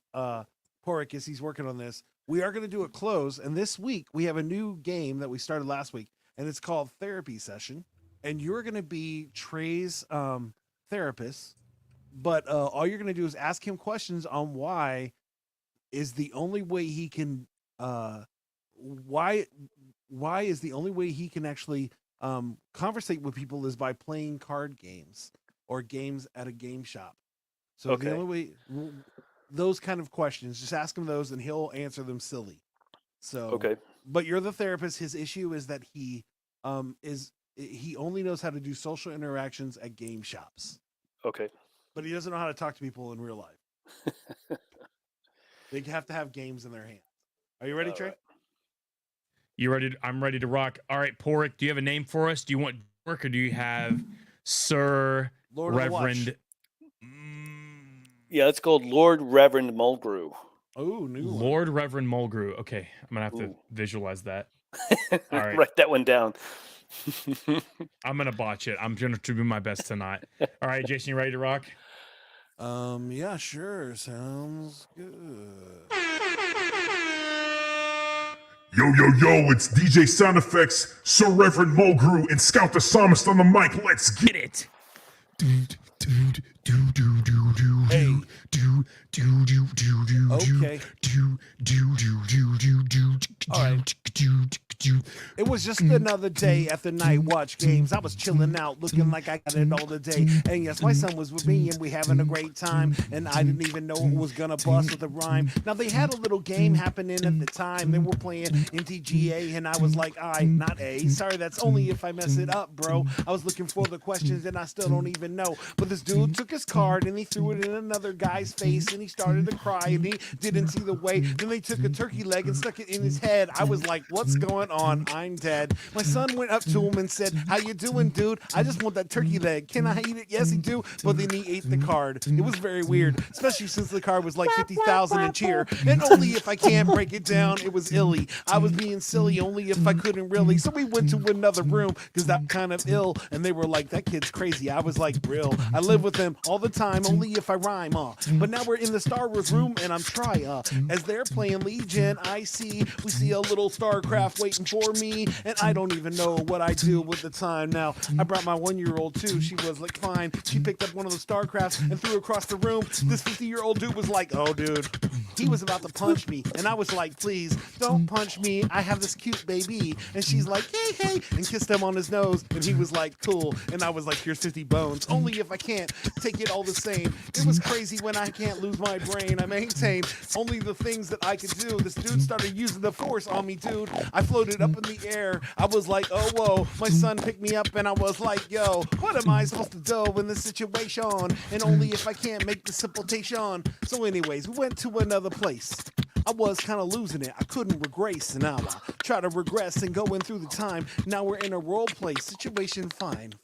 Paraic, as he's working on this, we are going to do a close, and this week we have a new game that we started last week, and it's called Therapy Session, and you're going to be Trey's therapist, but all you're going to do is ask him questions on why is the only way he can why is the only way he can actually conversate with people is by playing card games or games at a game shop. So Okay. the only way, those kind of questions, just ask him those and he'll answer them silly. So, Okay. but you're the therapist. His issue is that he only knows how to do social interactions at game shops, Okay. but he doesn't know how to talk to people in real life. They have to have games in their hands. Are you ready, All Trey? right. You ready? I'm ready to rock. All right, Paraic, do you have a name for us? Do you want work or do you have Sir Lord of the Watch. Reverend? Yeah, it's called Lord Reverend Mulgrew. Oh, new one. Lord Reverend Mulgrew. Okay, I'm gonna have to Ooh. visualize that. All right. Write that one down. I'm gonna botch it. I'm gonna do my best tonight. All right, Jason, you ready to rock? Yeah, sure. Sounds good. Yo, yo, yo, it's DJ Sound Effects, Sir Reverend Mulgrew, and Scout the Psalmist on the mic. Let's get Get it. Hey. Okay. All right. It was just another day at the Night Watch Games. I was chilling out, looking like I got it all today. And yes, my son was with me, and we having a great time. And I didn't even know who was gonna bust with a rhyme. Now they had a little game happening at the time. They were playing NTGA, and I was like, not A. Sorry, that's only if I mess it up, bro. I was looking for the questions, and I still don't even know. But this dude took his card and he threw it in another guy's face, and he started to cry, and he didn't see the way. Then they took a turkey leg and stuck it in his head. I was like, what's going on? I'm dead. My son went up to him and said, how you doing, dude? I just want that turkey leg. Can I eat it? Yes, he do. But then he ate the card. It was very weird, especially since the card was like 50,000 in cheer. And only if I can't break it down, it was illy. I was being silly only if I couldn't really. So we went to another room because that kind of ill. And they were like, that kid's crazy. I was like, real. I live with him all the time, only if I rhyme. But now we're in the Star Wars room, and I'm trying. As they're playing Legion, we see a little StarCraft waiting for me, and I don't even know what I do with the time. Now, I brought my 1-year-old too. She was like, fine. She picked up one of the StarCrafts and threw it across the room. This 50-year-old dude was like, oh, dude. He was about to punch me, and I was like, please, don't punch me. I have this cute baby. And she's like, hey, and kissed him on his nose, and he was like, cool. And I was like, here's 50 bones. Only if I can't take it all the same. It was crazy when I can't lose my brain. I maintain only the things that I could do. This dude started using the force on me, dude. I floated up in the air. I was like, oh, whoa. My son picked me up, and I was like, yo, what am I supposed to do in this situation? And only if I can't make the simplification. So anyways, we went to another place. I was kind of losing it. I couldn't regress, and now I try to regress and going through the time. Now we're in a role play situation. Fine.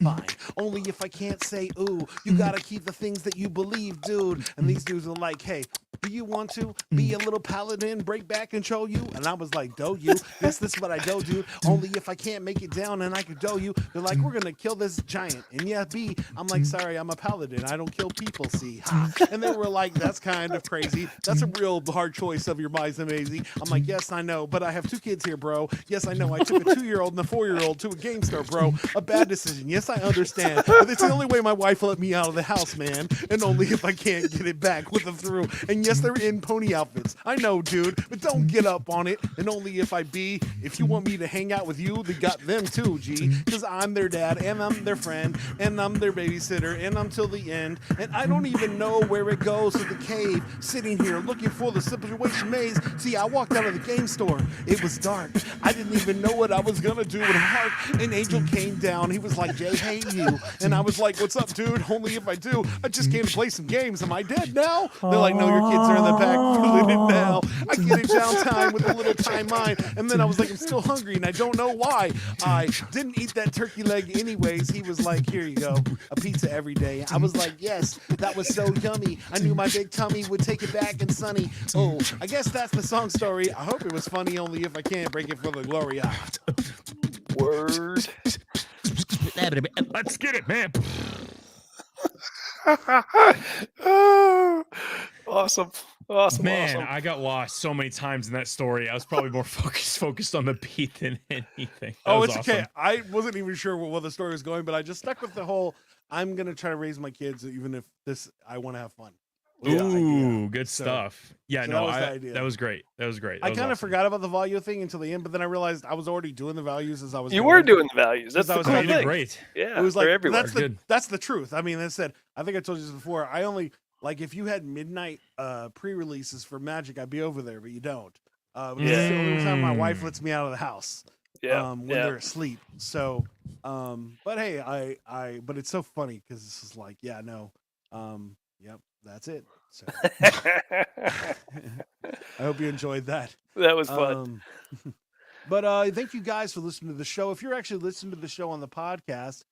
Only if I can't say, ooh, you gotta keep the things that you believe, dude. And these dudes are like, hey, do you want to be a little paladin, break back, control you? And I was like, do you? Yes, this is what I do, dude. Only if I can't make it down and I can do you. They're like, we're gonna kill this giant. And yeah, B, I'm like, sorry, I'm a paladin. I don't kill people, C. Ha. And they were like, that's kind of crazy. That's a real hard choice of your mind's amazing. I'm like, yes, I know, but I have 2 kids here, bro. Yes, I know. I took a 2-year-old and a 4-year-old to a game store, bro. A bad decision. Yes, I understand. But it's the only way my wife let me out of the house, man. And only if I can't get it back with them through. And yes, they're in pony outfits. I know, dude, but don't get up on it. And only if you want me to hang out with you, they got them too, G. Because I'm their dad, and I'm their friend, and I'm their babysitter, and I'm till the end. And I don't even know where it goes to the cave, sitting here looking for the situation maze. See, I walked out of the game store. It was dark. I didn't even know what I was gonna do. And hark, an angel came down. He was like, Jay, hey, you. And I was like, what's up, dude? Only if I do. I just came to play some games. Am I dead now? They're like, no, your kids are in the back feeling it now. I get it downtime with a little time mine. And then I was like, I'm still hungry, and I don't know why. I didn't eat that turkey leg anyways. He was like, here you go, a pizza every day. I was like, yes, that was so yummy. I knew my big tummy would take it back and sunny. Oh, I guess that's the song story. I hope it was funny, only if I can't break it for the glory. Word. Let's get it, man. Oh, awesome. Man, Awesome. I got lost so many times in that story. I was probably more focused on the beat than anything. Oh, it's okay. I wasn't even sure where the story was going, but I just stuck with the whole, I'm going to try to raise my kids, even if I want to have fun. Ooh, good stuff. Yeah, so no, that was great. That was great. I kind of forgot about the value thing until the end, but then I realized I was already doing the values as I was. You were doing the values. That's the was cool you did thing. great. Yeah, it was like everywhere. that's the truth. I mean, I said, I think I told you this before. I only like if you had midnight pre-releases for Magic, I'd be over there, but you don't. It's the only time my wife lets me out of the house. When they're asleep. So, but hey, but it's so funny because this is like, yep, that's it. So I hope you enjoyed that. That was fun. But thank you guys for listening to the show. If you're actually listening to the show on the podcast,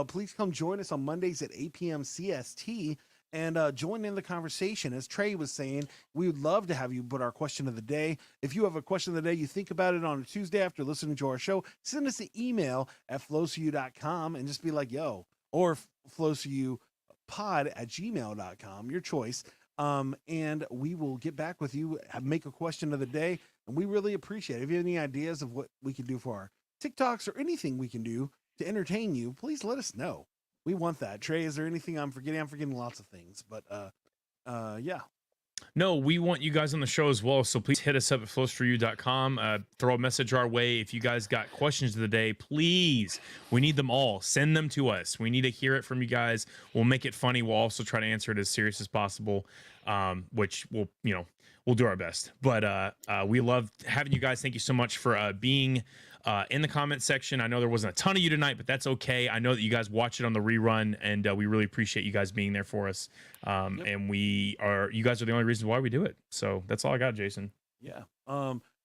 please come join us on Mondays at 8 p.m. CST and join in the conversation. As Trey was saying, we would love to have you put our question of the day. If you have a question of the day, you think about it on a Tuesday after listening to our show, send us an email at flowsoyou.com and just be like, yo, or flowsoyoupod@gmail.com, your choice. And we will get back with you, make a question of the day, and we really appreciate it. If you have any ideas of what we can do for our TikToks or anything we can do to entertain you, please let us know. We want that. Trey, is there anything I'm forgetting? I'm forgetting lots of things, but yeah. No, we want you guys on the show as well, so please hit us up at flowsforyou.com. Throw a message our way. If you guys got questions of the day, please, we need them all. Send them to us. We need to hear it from you guys. We'll make it funny. We'll also try to answer it as serious as possible, which we'll do our best. But we love having you guys. Thank you so much for being in the comment section. I know there wasn't a ton of you tonight, but that's okay. I know that you guys watch it on the rerun, and we really appreciate you guys being there for us. And you guys are the only reason why we do it. So that's all I got, Jason. Yeah.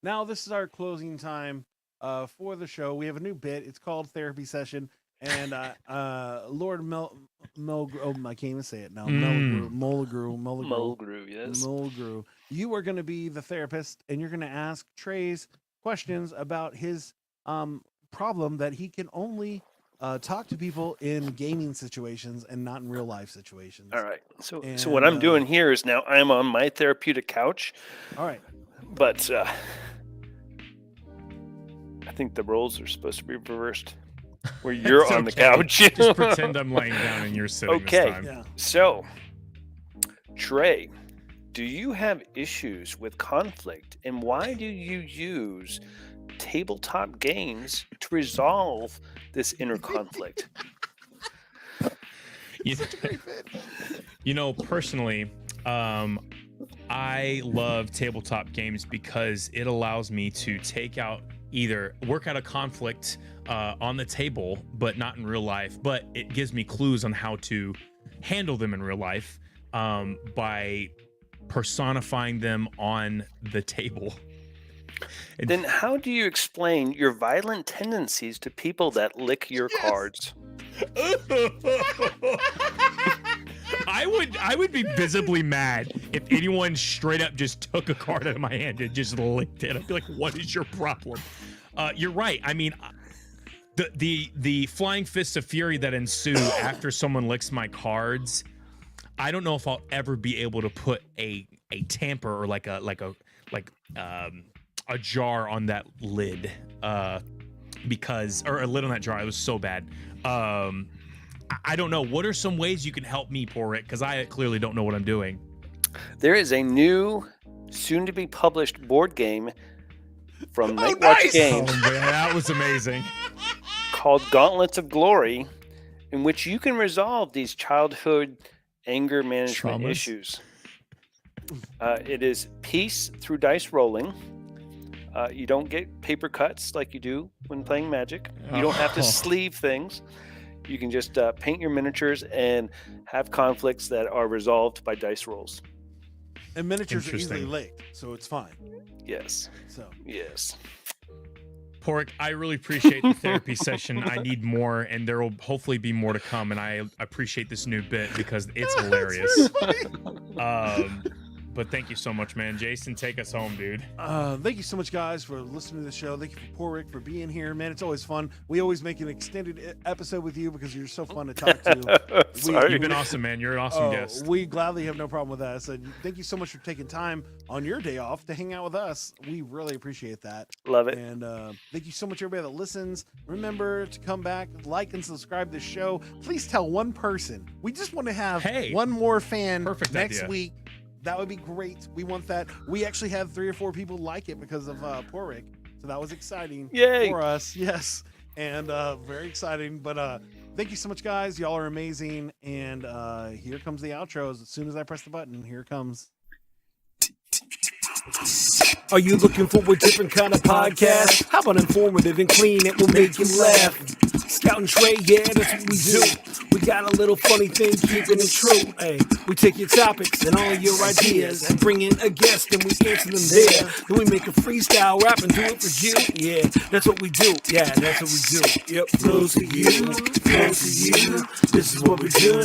Now this is our closing time for the show. We have a new bit. It's called Therapy Session. And Lord Mulgrew, I can't even say it now. Mulgrew, yes. Mulgrew. You are going to be the therapist, and you're going to ask Trey's questions about his problem that he can only talk to people in gaming situations and not in real life situations. All right. So And, what I'm doing here is now I'm on my therapeutic couch, All right. but I think the roles are supposed to be reversed, where you're It's on the okay. couch. Just pretend I'm laying down and you're sitting Okay. this time. Yeah. So, Trey, do you have issues with conflict, and why do you use tabletop games to resolve this inner conflict? You know, personally, I love tabletop games because it allows me to work out a conflict on the table, but not in real life. But it gives me clues on how to handle them in real life by personifying them on the table. Then how do you explain your violent tendencies to people that lick your cards? I would be visibly mad if anyone straight up just took a card out of my hand and just licked it. I'd be like, "What is your problem?" You're right. I mean, the flying fists of fury that ensue after someone licks my cards, I don't know if I'll ever be able to put a tamper or like a jar on that lid, because or a lid on that jar. It was so bad. I don't know. What are some ways you can help me, Paraic? Because I clearly don't know what I'm doing. There is a new, soon-to-be published board game from Nightwatch Games Oh man, that was amazing. called Gauntlets of Glory, in which you can resolve these childhood anger management Traumas? issues. It is peace through dice rolling. You don't get paper cuts like you do when playing Magic. You don't have to Oh. sleeve things. You can just paint your miniatures and have conflicts that are resolved by dice rolls. And miniatures are easily Interesting. licked, so it's fine. Yes. So Yes. Paraic, I really appreciate the therapy session. I need more, and there will hopefully be more to come. And I appreciate this new bit because it's hilarious. But thank you so much, man. Jason, take us home, dude. thank you so much, guys, for listening to the show. Thank you for Paraic for being here, man. It's always fun. We always make an extended episode with you because you're so fun to talk to. Sorry. You've been awesome, man. You're an awesome guest. We gladly have no problem with that. So thank you so much for taking time on your day off to hang out with us. We really appreciate that. Love it. And thank you so much, everybody that listens. Remember to come back, like, and subscribe to the show. Please tell one person. We just want to have one more fan Perfect next idea. week. That would be great. We want that. We actually had 3 or 4 people like it because of Paraic. So that was exciting Yay. for us. Yes. And very exciting. But thank you so much, guys. Y'all are amazing. And here comes the outros. As soon as I press the button, here it comes. Are you looking for a different kind of podcast? How about informative and clean? It will make you laugh. Scout and Trey, yeah, that's what we do. We got a little funny thing, keeping it true. Hey, we take your topics and all your ideas and bring in a guest and we answer them there. Then we make a freestyle rap and do it for you. Yeah, that's what we do. Yeah, that's what we do. Yep, flows for you, flows for you. This is what we do.